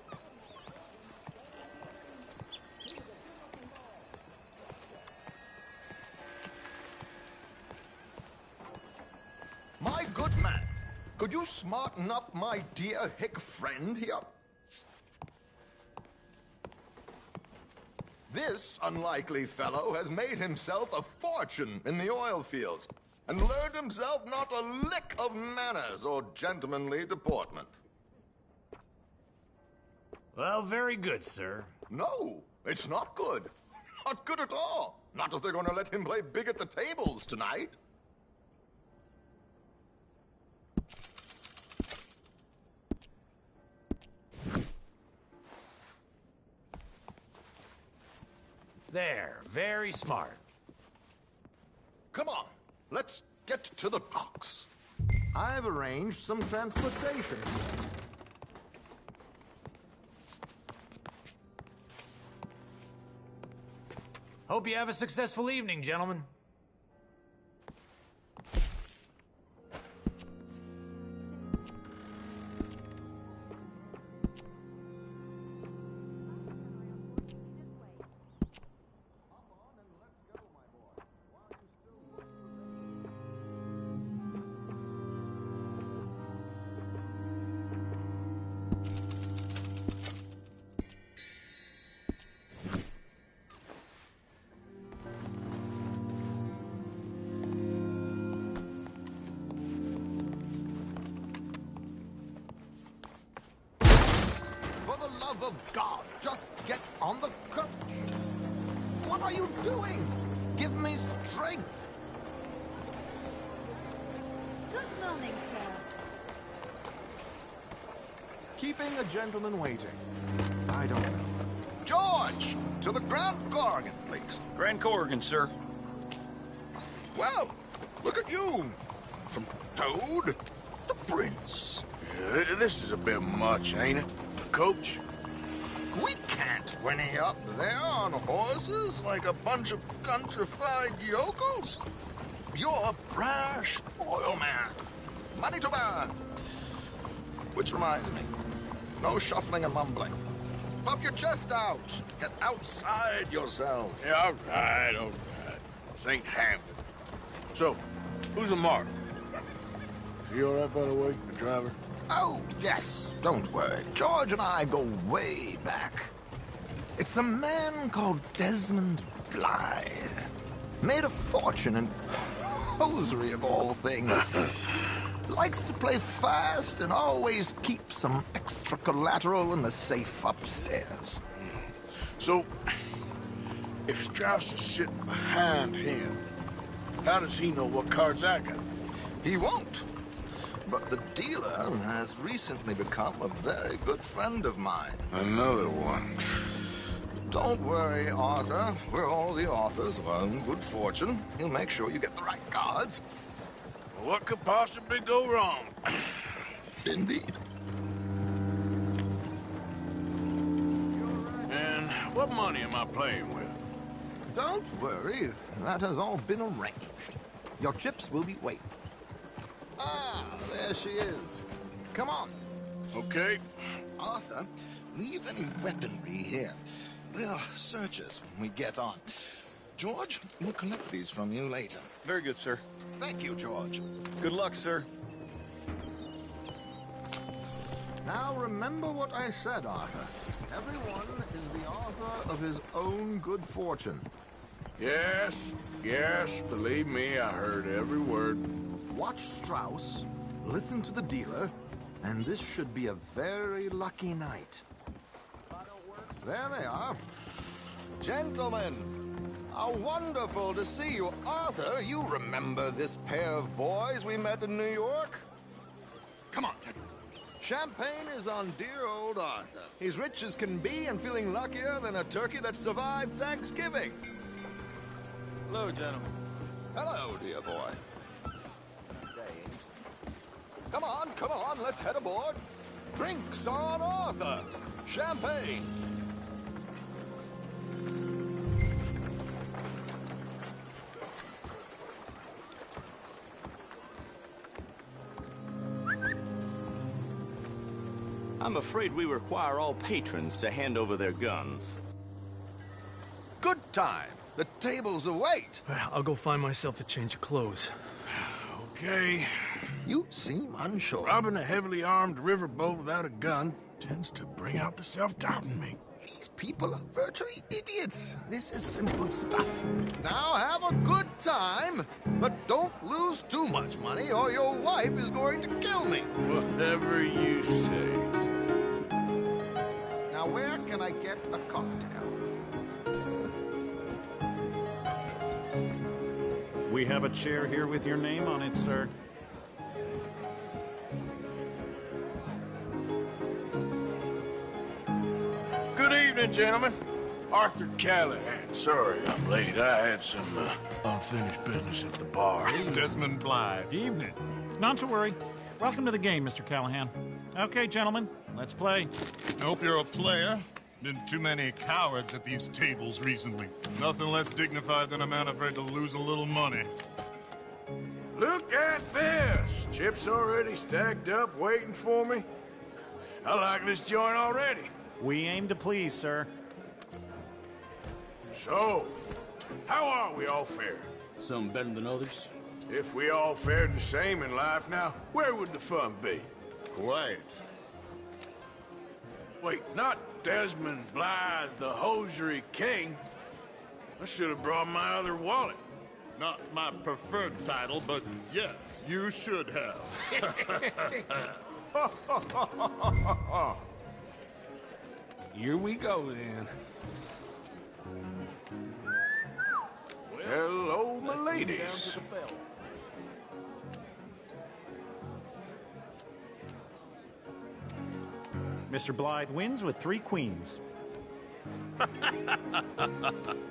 [SPEAKER 3] My good man, could you smarten up my dear hick friend here? This unlikely fellow has made himself a fortune in the oil fields and learned himself not a lick of manners or gentlemanly deportment.
[SPEAKER 22] Well, very good, sir.
[SPEAKER 3] No, it's not good. Not good at all. Not if they're going to let him play big at the tables tonight.
[SPEAKER 22] There, very smart.
[SPEAKER 3] Come on, let's get to the docks. I've arranged some transportation.
[SPEAKER 22] Hope you have a successful evening, gentlemen.
[SPEAKER 3] Of God, just get on the coach. What are you doing? Give me strength.
[SPEAKER 24] Good morning, sir.
[SPEAKER 3] Keeping a gentleman waiting. I don't know. George, to the Grand Corrigan, please.
[SPEAKER 4] Grand Corrigan, sir.
[SPEAKER 3] Well, look at you. From Toad to Prince.
[SPEAKER 2] This is a bit much, ain't it? Coach?
[SPEAKER 3] We can't whinny up there on horses like a bunch of countrified yokels. You're a brash oil man. Money to burn. Which reminds me, no shuffling and mumbling. Puff your chest out. Get outside yourself.
[SPEAKER 2] Yeah, all right. This ain't Hamden. So, who's a mark? Is he all right, by the way, the driver?
[SPEAKER 3] Oh, yes, don't worry. George and I go way back. It's a man called Desmond Blythe. Made a fortune in hosiery of all things. Likes to play fast and always keeps some extra collateral in the safe upstairs.
[SPEAKER 2] So, if Strauss is sitting behind him, how does he know what cards I got?
[SPEAKER 3] He won't. But the dealer has recently become a very good friend of mine.
[SPEAKER 2] Another one.
[SPEAKER 3] Don't worry, Arthur. We're all the authors of our own good fortune. He'll make sure you get the right cards.
[SPEAKER 2] What could possibly go wrong?
[SPEAKER 3] Indeed.
[SPEAKER 2] And what money am I playing with?
[SPEAKER 3] Don't worry. That has all been arranged. Your chips will be waiting. Ah, there she is. Come on.
[SPEAKER 2] Okay.
[SPEAKER 3] Arthur, leave any weaponry here. They'll search us when we get on. George, we'll collect these from you later.
[SPEAKER 13] Very good, sir.
[SPEAKER 3] Thank you, George.
[SPEAKER 13] Good luck, sir.
[SPEAKER 3] Now remember what I said, Arthur. Everyone is the author of his own good fortune.
[SPEAKER 2] Yes, believe me, I heard every word.
[SPEAKER 3] Watch Strauss, listen to the dealer, and this should be a very lucky night. There they are. Gentlemen, how wonderful to see you. Arthur, you remember this pair of boys we met in New York? Come on. Champagne is on dear old Arthur. He's rich as can be and feeling luckier than a turkey that survived Thanksgiving.
[SPEAKER 13] Hello, gentlemen.
[SPEAKER 3] Hello, dear boy. Come on, let's head aboard. Drinks on Arthur. Champagne.
[SPEAKER 15] I'm afraid we require all patrons to hand over their guns.
[SPEAKER 3] Good time. The tables await.
[SPEAKER 17] I'll go find myself a change of clothes.
[SPEAKER 2] Okay.
[SPEAKER 3] You seem unsure.
[SPEAKER 2] Robbing a heavily armed riverboat without a gun tends to bring out the self-doubt in me.
[SPEAKER 3] These people are virtually idiots. This is simple stuff. Now have a good time, but don't lose too much money or your wife is going to kill me.
[SPEAKER 2] Whatever you say.
[SPEAKER 3] Now where can I get a cocktail?
[SPEAKER 20] We have a chair here with your name on it, sir.
[SPEAKER 2] Good evening, gentlemen. Arthur Callahan. Sorry I'm late. I had some unfinished business at the bar.
[SPEAKER 5] Desmond Blythe.
[SPEAKER 20] Evening. Not to worry. Welcome to the game, Mr. Callahan. Okay, gentlemen, let's play.
[SPEAKER 5] I hope you're a player. Been too many cowards at these tables recently. Nothing less dignified than a man afraid to lose a little money.
[SPEAKER 2] Look at this! Chips already stacked up, waiting for me. I like this joint already.
[SPEAKER 20] We aim to please, sir.
[SPEAKER 2] So, how are we all fared?
[SPEAKER 13] Some better than others.
[SPEAKER 2] If we all fared the same in life now, where would the fun be?
[SPEAKER 5] Quiet.
[SPEAKER 2] Wait, not Desmond Blythe, the hosiery king. I should have brought my other wallet.
[SPEAKER 5] Not my preferred title, but yes, you should have.
[SPEAKER 13] Here we go, then.
[SPEAKER 2] Hello, my ladies.
[SPEAKER 20] Mr. Blythe wins with 3 queens.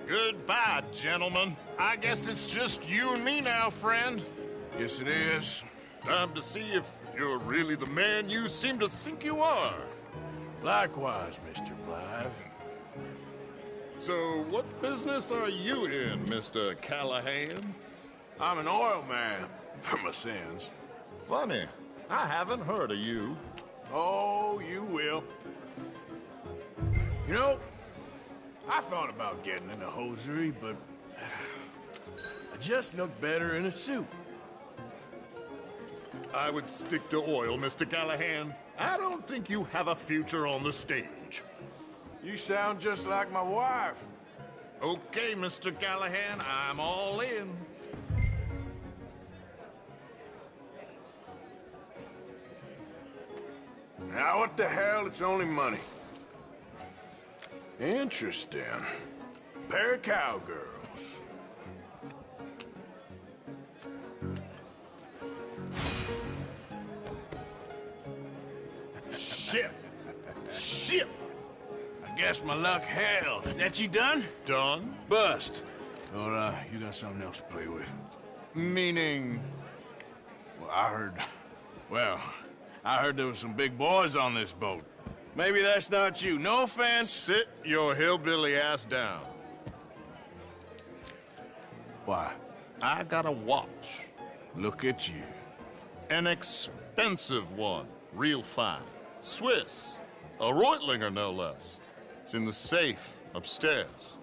[SPEAKER 5] Goodbye, gentlemen. I guess it's just you and me now, friend.
[SPEAKER 2] Yes, it is.
[SPEAKER 5] Time to see if you're really the man you seem to think you are.
[SPEAKER 2] Likewise, Mr. Blythe.
[SPEAKER 5] So, what business are you in, Mr. Callahan?
[SPEAKER 2] I'm an oil man, for my sins.
[SPEAKER 5] Funny. I haven't heard of you.
[SPEAKER 2] Oh, you will. You know, I thought about getting into hosiery, but I just look better in a suit.
[SPEAKER 5] I would stick to oil, Mr. Callahan. I don't think you have a future on the stage.
[SPEAKER 2] You sound just like my wife.
[SPEAKER 5] Okay, Mr. Callahan, I'm all in.
[SPEAKER 2] Now, what the hell? It's only money. Interesting. Pair of cowgirls.
[SPEAKER 5] Shit! Shit!
[SPEAKER 2] I guess my luck held. Is that you done?
[SPEAKER 5] Done?
[SPEAKER 2] Bust. Or, you got something else to play with?
[SPEAKER 5] Meaning?
[SPEAKER 2] Well, I heard there was some big boys on this boat. Maybe that's not you. No offense.
[SPEAKER 5] Sit your hillbilly ass down.
[SPEAKER 2] Why?
[SPEAKER 5] I got a watch.
[SPEAKER 2] Look at you.
[SPEAKER 5] An expensive one. Real fine. Swiss. A Reutlinger, no less. It's in the safe upstairs.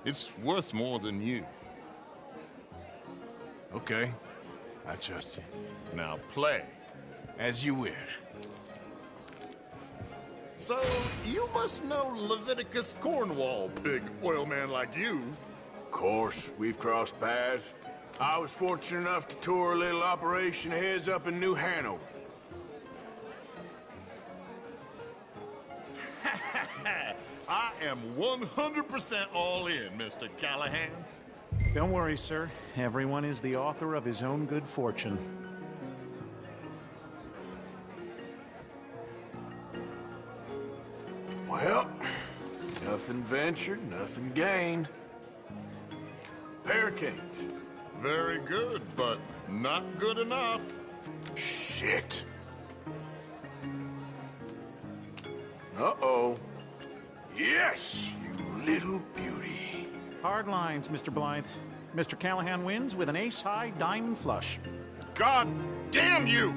[SPEAKER 5] It's worth more than you.
[SPEAKER 2] Okay. I trust you.
[SPEAKER 5] Now play.
[SPEAKER 2] As you wish.
[SPEAKER 5] So, you must know Leviticus Cornwall, big oil man like you.
[SPEAKER 2] Of course, we've crossed paths. I was fortunate enough to tour a little operation of his up in New Hanover.
[SPEAKER 5] I am 100% all in, Mr. Callahan.
[SPEAKER 20] Don't worry, sir. Everyone is the author of his own good fortune.
[SPEAKER 2] Well, nothing ventured, nothing gained. Pair of kings.
[SPEAKER 5] Very good, but not good enough.
[SPEAKER 2] Shit. Uh-oh. Yes, you little beauty.
[SPEAKER 20] Hard lines, Mr. Blythe. Mr. Callahan wins with an ace-high diamond flush.
[SPEAKER 5] God damn you!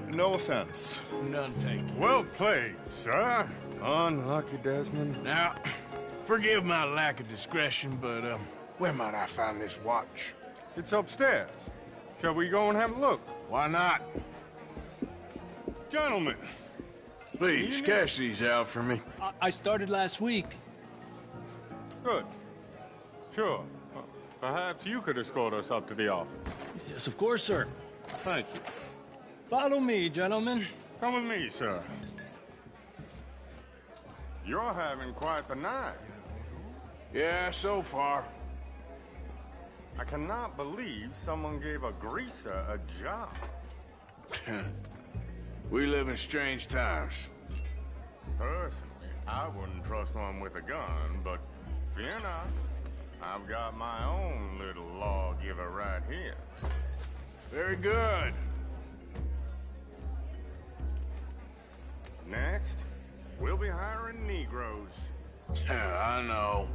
[SPEAKER 5] No offense.
[SPEAKER 2] None taken.
[SPEAKER 11] Well played, sir. Unlucky, Desmond.
[SPEAKER 2] Now, forgive my lack of discretion, but, where might I find this watch?
[SPEAKER 11] It's upstairs. Shall we go and have a look?
[SPEAKER 2] Why not?
[SPEAKER 11] Gentlemen.
[SPEAKER 2] Please, cash these out for me.
[SPEAKER 13] I started last week.
[SPEAKER 11] Good. Sure. Perhaps you could escort us up to the office.
[SPEAKER 13] Yes, of course, sir.
[SPEAKER 11] Thank you.
[SPEAKER 13] Follow me, gentlemen.
[SPEAKER 11] Come with me, sir. You're having quite the night.
[SPEAKER 2] Yeah, so far.
[SPEAKER 11] I cannot believe someone gave a greaser a job.
[SPEAKER 2] We live in strange times.
[SPEAKER 11] Personally, I wouldn't trust one with a gun, but fear not. I've got my own little lawgiver right here.
[SPEAKER 2] Very good.
[SPEAKER 11] Next, we'll be hiring Negroes.
[SPEAKER 2] I know.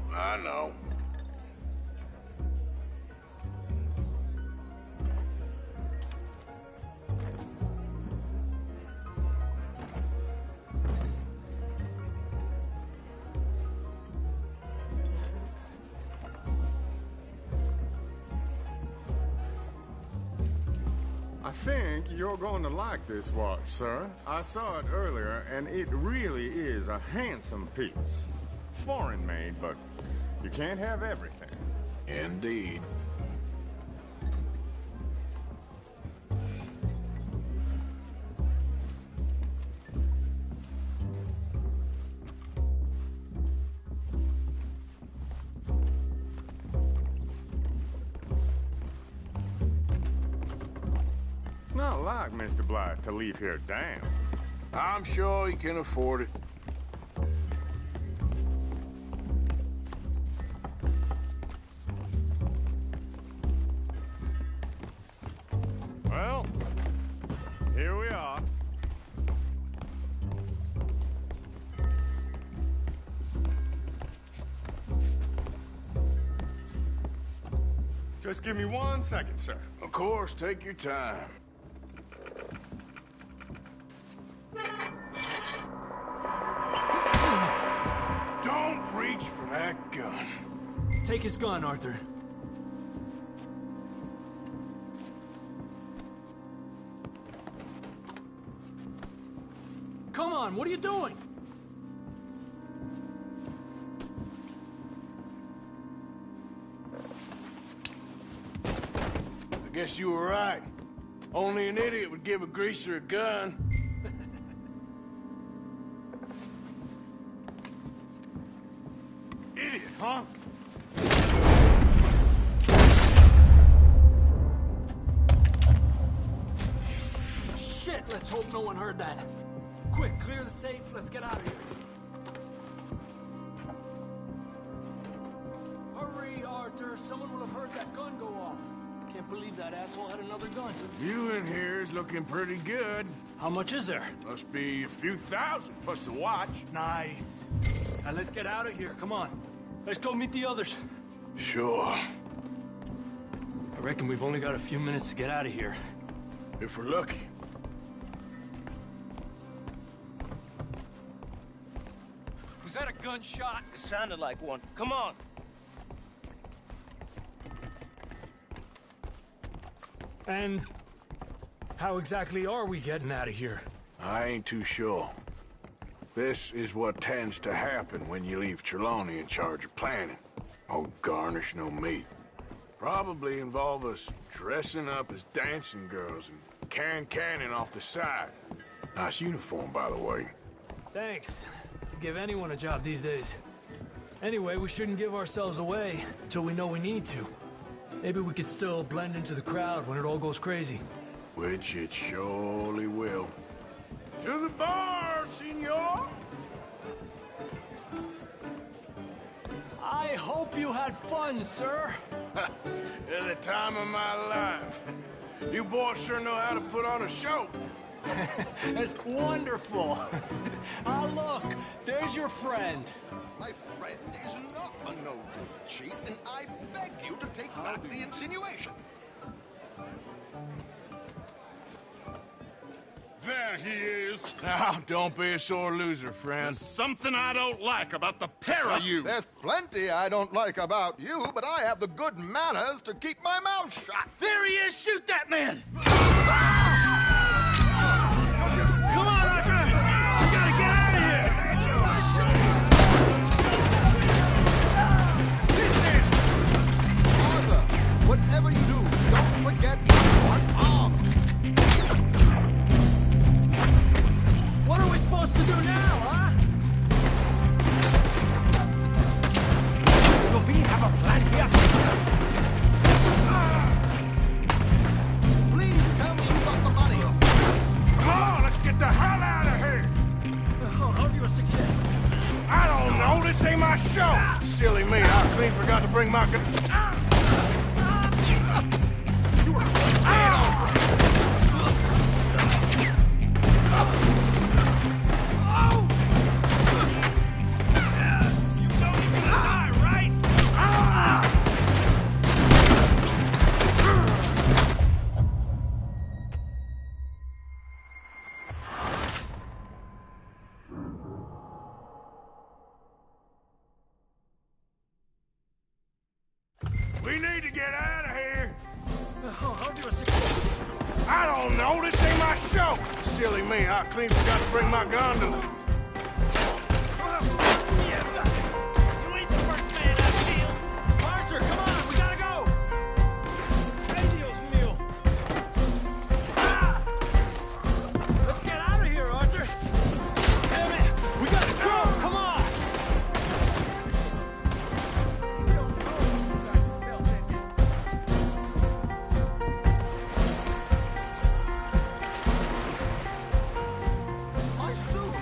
[SPEAKER 11] I think you're going to like this watch, sir. I saw it earlier, and it really is a handsome piece. Foreign made, but you can't have everything.
[SPEAKER 2] Indeed.
[SPEAKER 11] It's not like Mr. Blythe to leave here damp.
[SPEAKER 2] I'm sure he can afford it.
[SPEAKER 11] Well, here we are. Just give me 1 second, sir.
[SPEAKER 2] Of course, take your time. Don't reach for that gun.
[SPEAKER 17] Take his gun, Arthur. on, what are you doing?
[SPEAKER 2] I guess you were right. Only an idiot would give a greaser a gun. Idiot, huh?
[SPEAKER 17] Shit, let's hope no one heard that. Quick, clear the safe, let's get out of here. Hurry, Arthur, someone will have heard that gun go off.
[SPEAKER 13] Can't believe that asshole had another gun.
[SPEAKER 2] You in here's looking pretty good.
[SPEAKER 13] How much is there?
[SPEAKER 2] Must be a few thousand, plus the watch.
[SPEAKER 13] Nice. Now let's get out of here, come on. Let's go meet the others.
[SPEAKER 2] Sure.
[SPEAKER 13] I reckon we've only got a few minutes to get out of here.
[SPEAKER 2] If we're lucky.
[SPEAKER 13] Was that a gunshot? It sounded like one. Come on. And how exactly are we getting out of here?
[SPEAKER 2] I ain't too sure. This is what tends to happen when you leave Trelawney in charge of planning. Oh, garnish no meat. Probably involve us dressing up as dancing girls and carrying cannon off the side. Nice uniform, by the way.
[SPEAKER 13] Thanks. I'd give anyone a job these days. Anyway, we shouldn't give ourselves away until we know we need to. Maybe we could still blend into the crowd when it all goes crazy.
[SPEAKER 2] Which it surely will. To the bar, senor!
[SPEAKER 13] I hope you had fun, sir.
[SPEAKER 2] At the time of my life. You boys sure know how to put on a show.
[SPEAKER 13] That's wonderful. Ah, look, there's your friend.
[SPEAKER 23] My friend is not a no-good cheat, and I beg you to take back the insinuation.
[SPEAKER 5] There he is.
[SPEAKER 2] Now, don't be a sore loser, friend.
[SPEAKER 5] There's something I don't like about the pair of you.
[SPEAKER 23] There's plenty I don't like about you, but I have the good manners to keep my mouth shut.
[SPEAKER 17] There he is! Shoot that man!
[SPEAKER 4] Come on, Arthur! We gotta get out of here!
[SPEAKER 23] Arthur, whatever you do, don't forget one arm.
[SPEAKER 17] What are we supposed to do now, huh?
[SPEAKER 4] Do we have a plan here?
[SPEAKER 23] Please tell me you got the money.
[SPEAKER 2] Come on, let's get the hell out of here!
[SPEAKER 13] How do you suggest?
[SPEAKER 2] I don't know, this ain't my show! Silly me, I clean forgot to bring my gun.
[SPEAKER 4] You are
[SPEAKER 2] We need to get out of here!
[SPEAKER 13] How do you suggest?
[SPEAKER 2] I don't know, this ain't my show! Silly me, I clean forgot to bring my gondola.
[SPEAKER 4] You ain't the first man I feel.
[SPEAKER 17] Arthur, come on, we gotta go! Radio's mule. Let's get out of here, Arthur! Damn it! We gotta go! Come on!
[SPEAKER 23] My suit.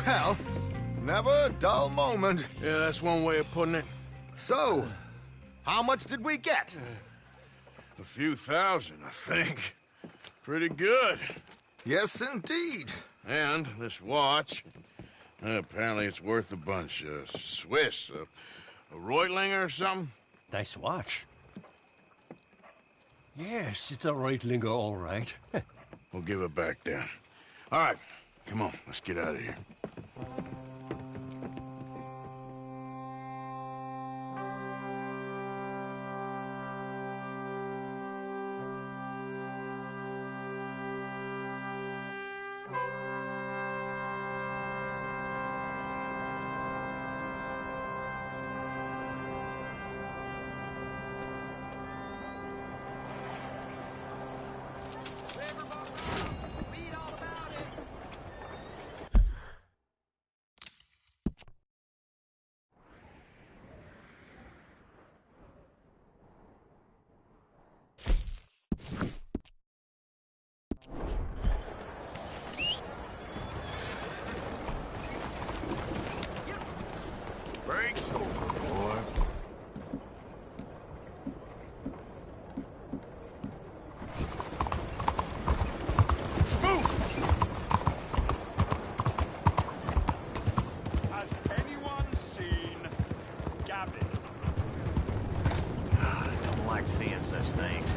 [SPEAKER 23] Well, never a dull moment.
[SPEAKER 2] Yeah, that's one way of putting it.
[SPEAKER 23] So, how much did we get?
[SPEAKER 2] A few thousand, I think. Pretty good.
[SPEAKER 23] Yes, indeed.
[SPEAKER 2] And this watch, apparently it's worth a bunch. Swiss, a Reutlinger or something?
[SPEAKER 19] Nice watch. Yes, it's a Reutlinger, all right.
[SPEAKER 2] We'll give it back then. All right, come on, let's get out of here.
[SPEAKER 15] like seeing such things.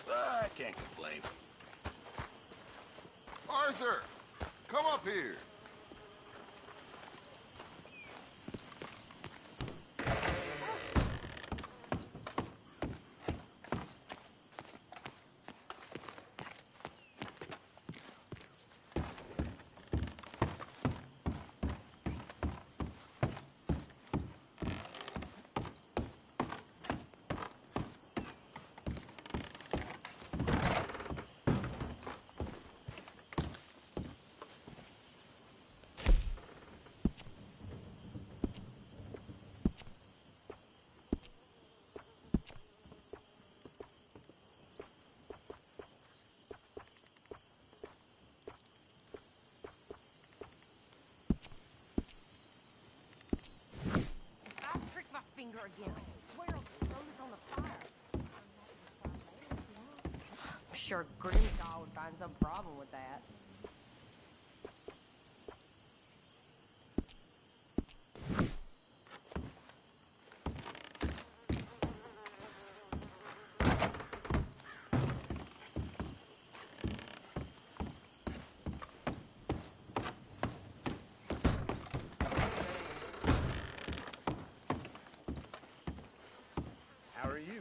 [SPEAKER 5] I can't complain. Arthur, come up here.
[SPEAKER 9] Finger again. I swear I'll throw this on the fire. I'm sure Grimshaw would find some problem with that.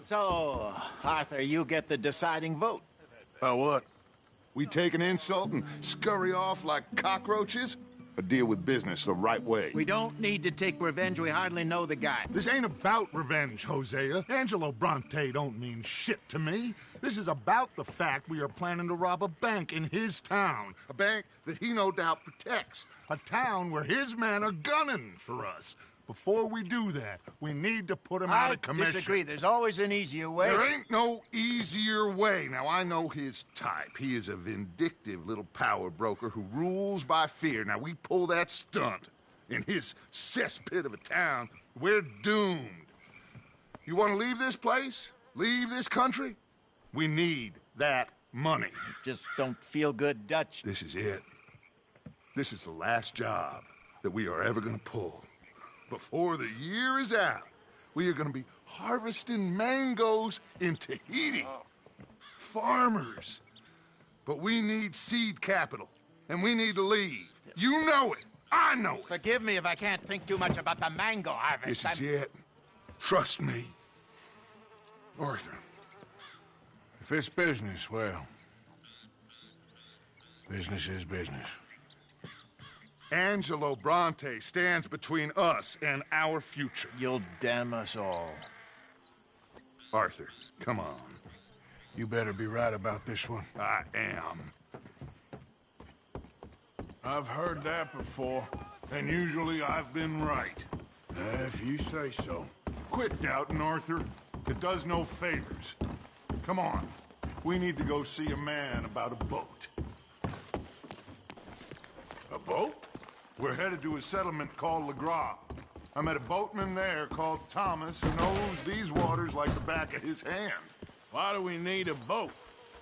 [SPEAKER 23] So, Arthur, you get the deciding vote.
[SPEAKER 5] What? We take an insult and scurry off like cockroaches? Or deal with business the right way?
[SPEAKER 23] We don't need to take revenge. We hardly know the guy.
[SPEAKER 5] This ain't about revenge, Hosea. Angelo Bronte don't mean shit to me. This is about the fact we are planning to rob a bank in his town. A bank that he no doubt protects. A town where his men are gunning for us. Before we do that, we need to put him out of commission.
[SPEAKER 23] I disagree. There's always an easier way.
[SPEAKER 5] There ain't no easier way. Now, I know his type. He is a vindictive little power broker who rules by fear. Now, we pull that stunt in his cesspit of a town, we're doomed. You want to leave this place? Leave this country? We need that money.
[SPEAKER 23] Just don't feel good, Dutch.
[SPEAKER 5] This is it. This is the last job that we are ever going to pull. Before the year is out, we are going to be harvesting mangoes in Tahiti. Farmers. But we need seed capital, and we need to leave. You know it. I know it.
[SPEAKER 23] Forgive me if I can't think too much about the mango harvest.
[SPEAKER 5] This is it. Trust me. Arthur,
[SPEAKER 2] If it's business, well, business is business.
[SPEAKER 5] Angelo Bronte stands between us and our future.
[SPEAKER 22] You'll damn us all.
[SPEAKER 5] Arthur, come on.
[SPEAKER 2] You better be right about this one.
[SPEAKER 5] I am.
[SPEAKER 2] I've heard that before.
[SPEAKER 5] And usually I've been right.
[SPEAKER 2] If you say so.
[SPEAKER 5] Quit doubting, Arthur. It does no favors. Come on. We need to go see a man about a boat.
[SPEAKER 2] A boat?
[SPEAKER 5] We're headed to a settlement called Le Gras. I met a boatman there called Thomas who knows these waters like the back of his hand.
[SPEAKER 2] Why do we need a boat?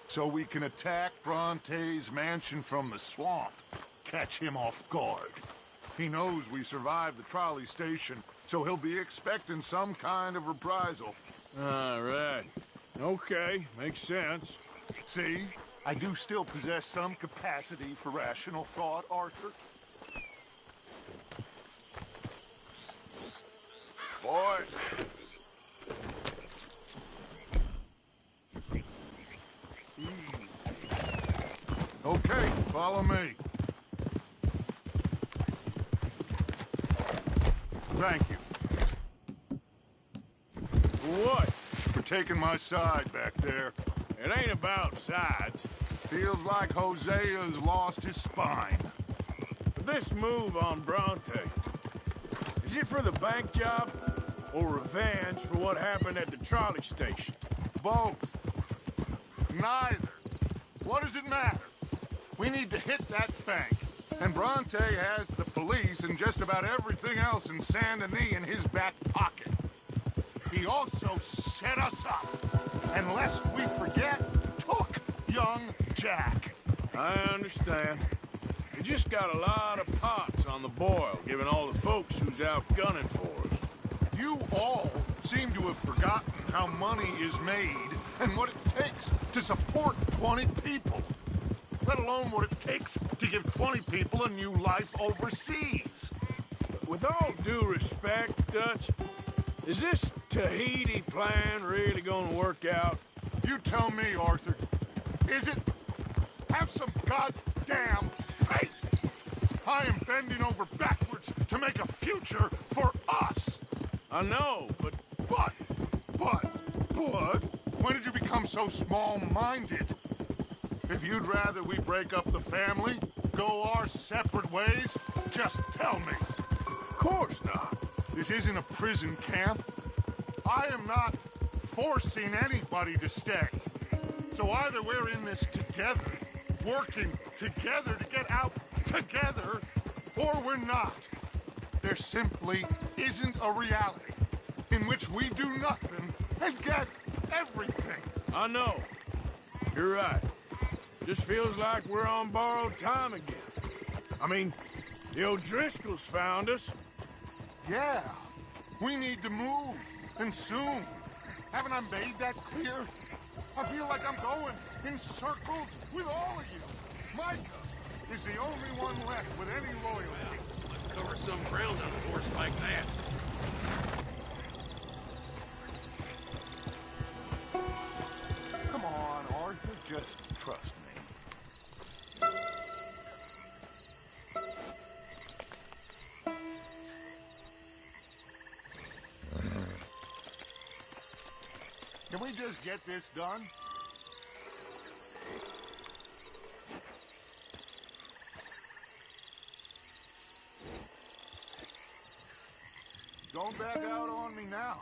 [SPEAKER 5] So we can attack Bronte's mansion from the swamp. Catch him off guard. He knows we survived the trolley station, so he'll be expecting some kind of reprisal.
[SPEAKER 2] All right. Okay, makes sense.
[SPEAKER 5] See? I do still possess some capacity for rational thought, Arthur.
[SPEAKER 2] Boy.
[SPEAKER 5] Okay, follow me. Thank you.
[SPEAKER 2] What?
[SPEAKER 5] For taking my side back there.
[SPEAKER 2] It ain't about sides.
[SPEAKER 5] Feels like Hosea's lost his spine.
[SPEAKER 2] This move on Bronte, is it for the bank job or revenge for what happened at the trolley station?
[SPEAKER 5] Both. Neither. What does it matter? We need to hit that bank. And Bronte has the police and just about everything else in Saint Denis in his back pocket. He also set us up. And lest we forget, took young Jack.
[SPEAKER 2] I understand. You just got a lot of pots on the boil, given all the folks who's out gunning for us.
[SPEAKER 5] You all seem to have forgotten how money is made and what it takes to support 20 people. Let alone what it takes to give 20 people a new life overseas.
[SPEAKER 2] With all due respect, Dutch, is this Tahiti plan really gonna work out?
[SPEAKER 5] You tell me, Arthur. Is it? Have some goddamn faith! I am bending over backwards to make a future for us!
[SPEAKER 2] I know, but...
[SPEAKER 5] But... When did you become so small-minded? If you'd rather we break up the family, go our separate ways, just tell me.
[SPEAKER 2] Of course not.
[SPEAKER 5] This isn't a prison camp. I am not forcing anybody to stay. So either we're in this together, working together to get out together, or we're not. There simply isn't a reality in which we do nothing and get everything.
[SPEAKER 2] I know. You're right. Just feels like we're on borrowed time again. I mean, the O'Driscolls found us.
[SPEAKER 5] Yeah. We need to move, and soon. Haven't I made that clear? I feel like I'm going in circles with all of you. Micah is the only one left with any loyalty.
[SPEAKER 4] Let's cover some ground on a horse like that.
[SPEAKER 5] Come on, Arthur, just trust me. Can we just get this done? Don't back out on me now.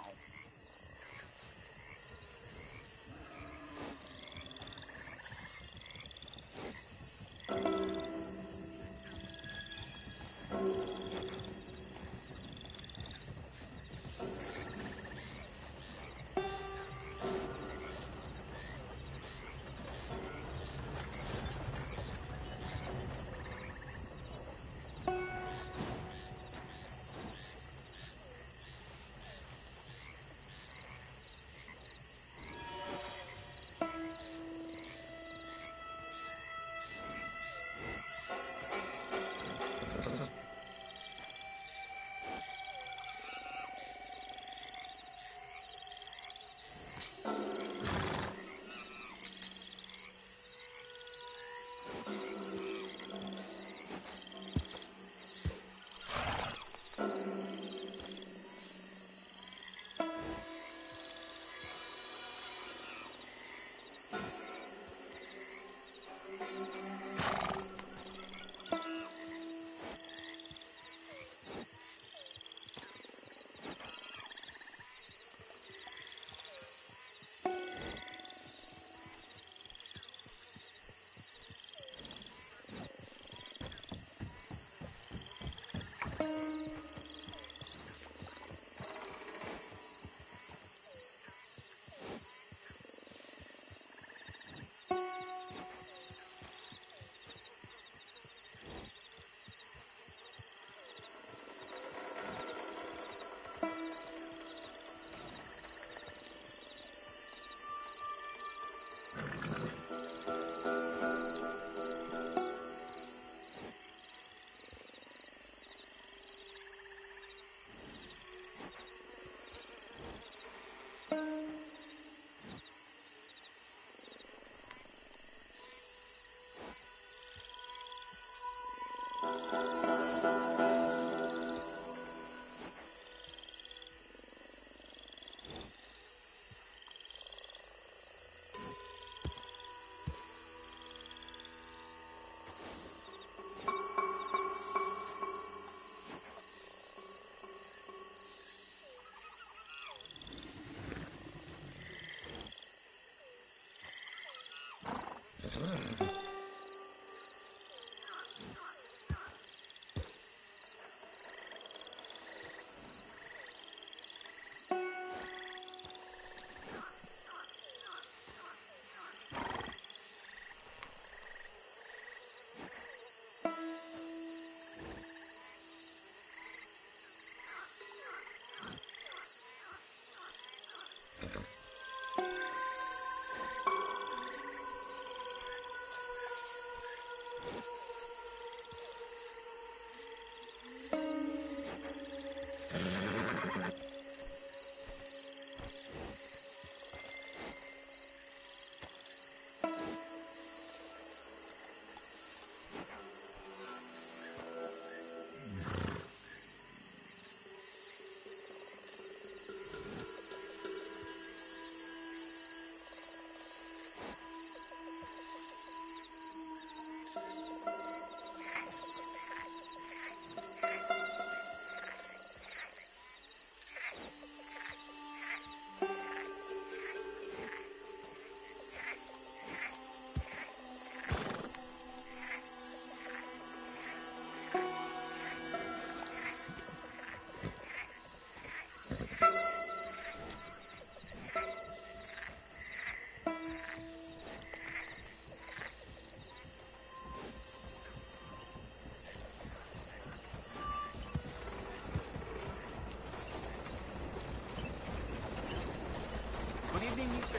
[SPEAKER 12] Good evening, mister.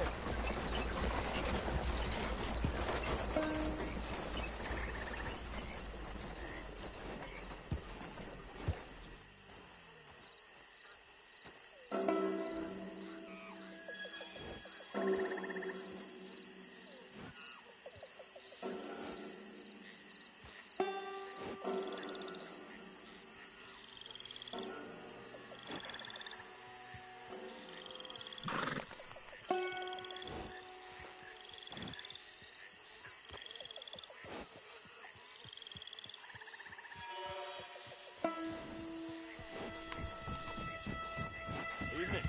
[SPEAKER 15] Evening.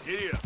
[SPEAKER 2] Giddy up.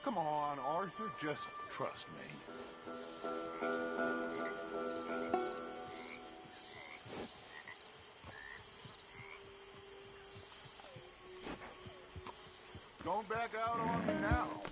[SPEAKER 5] Come on, Arthur, just trust me. Don't back out on me now.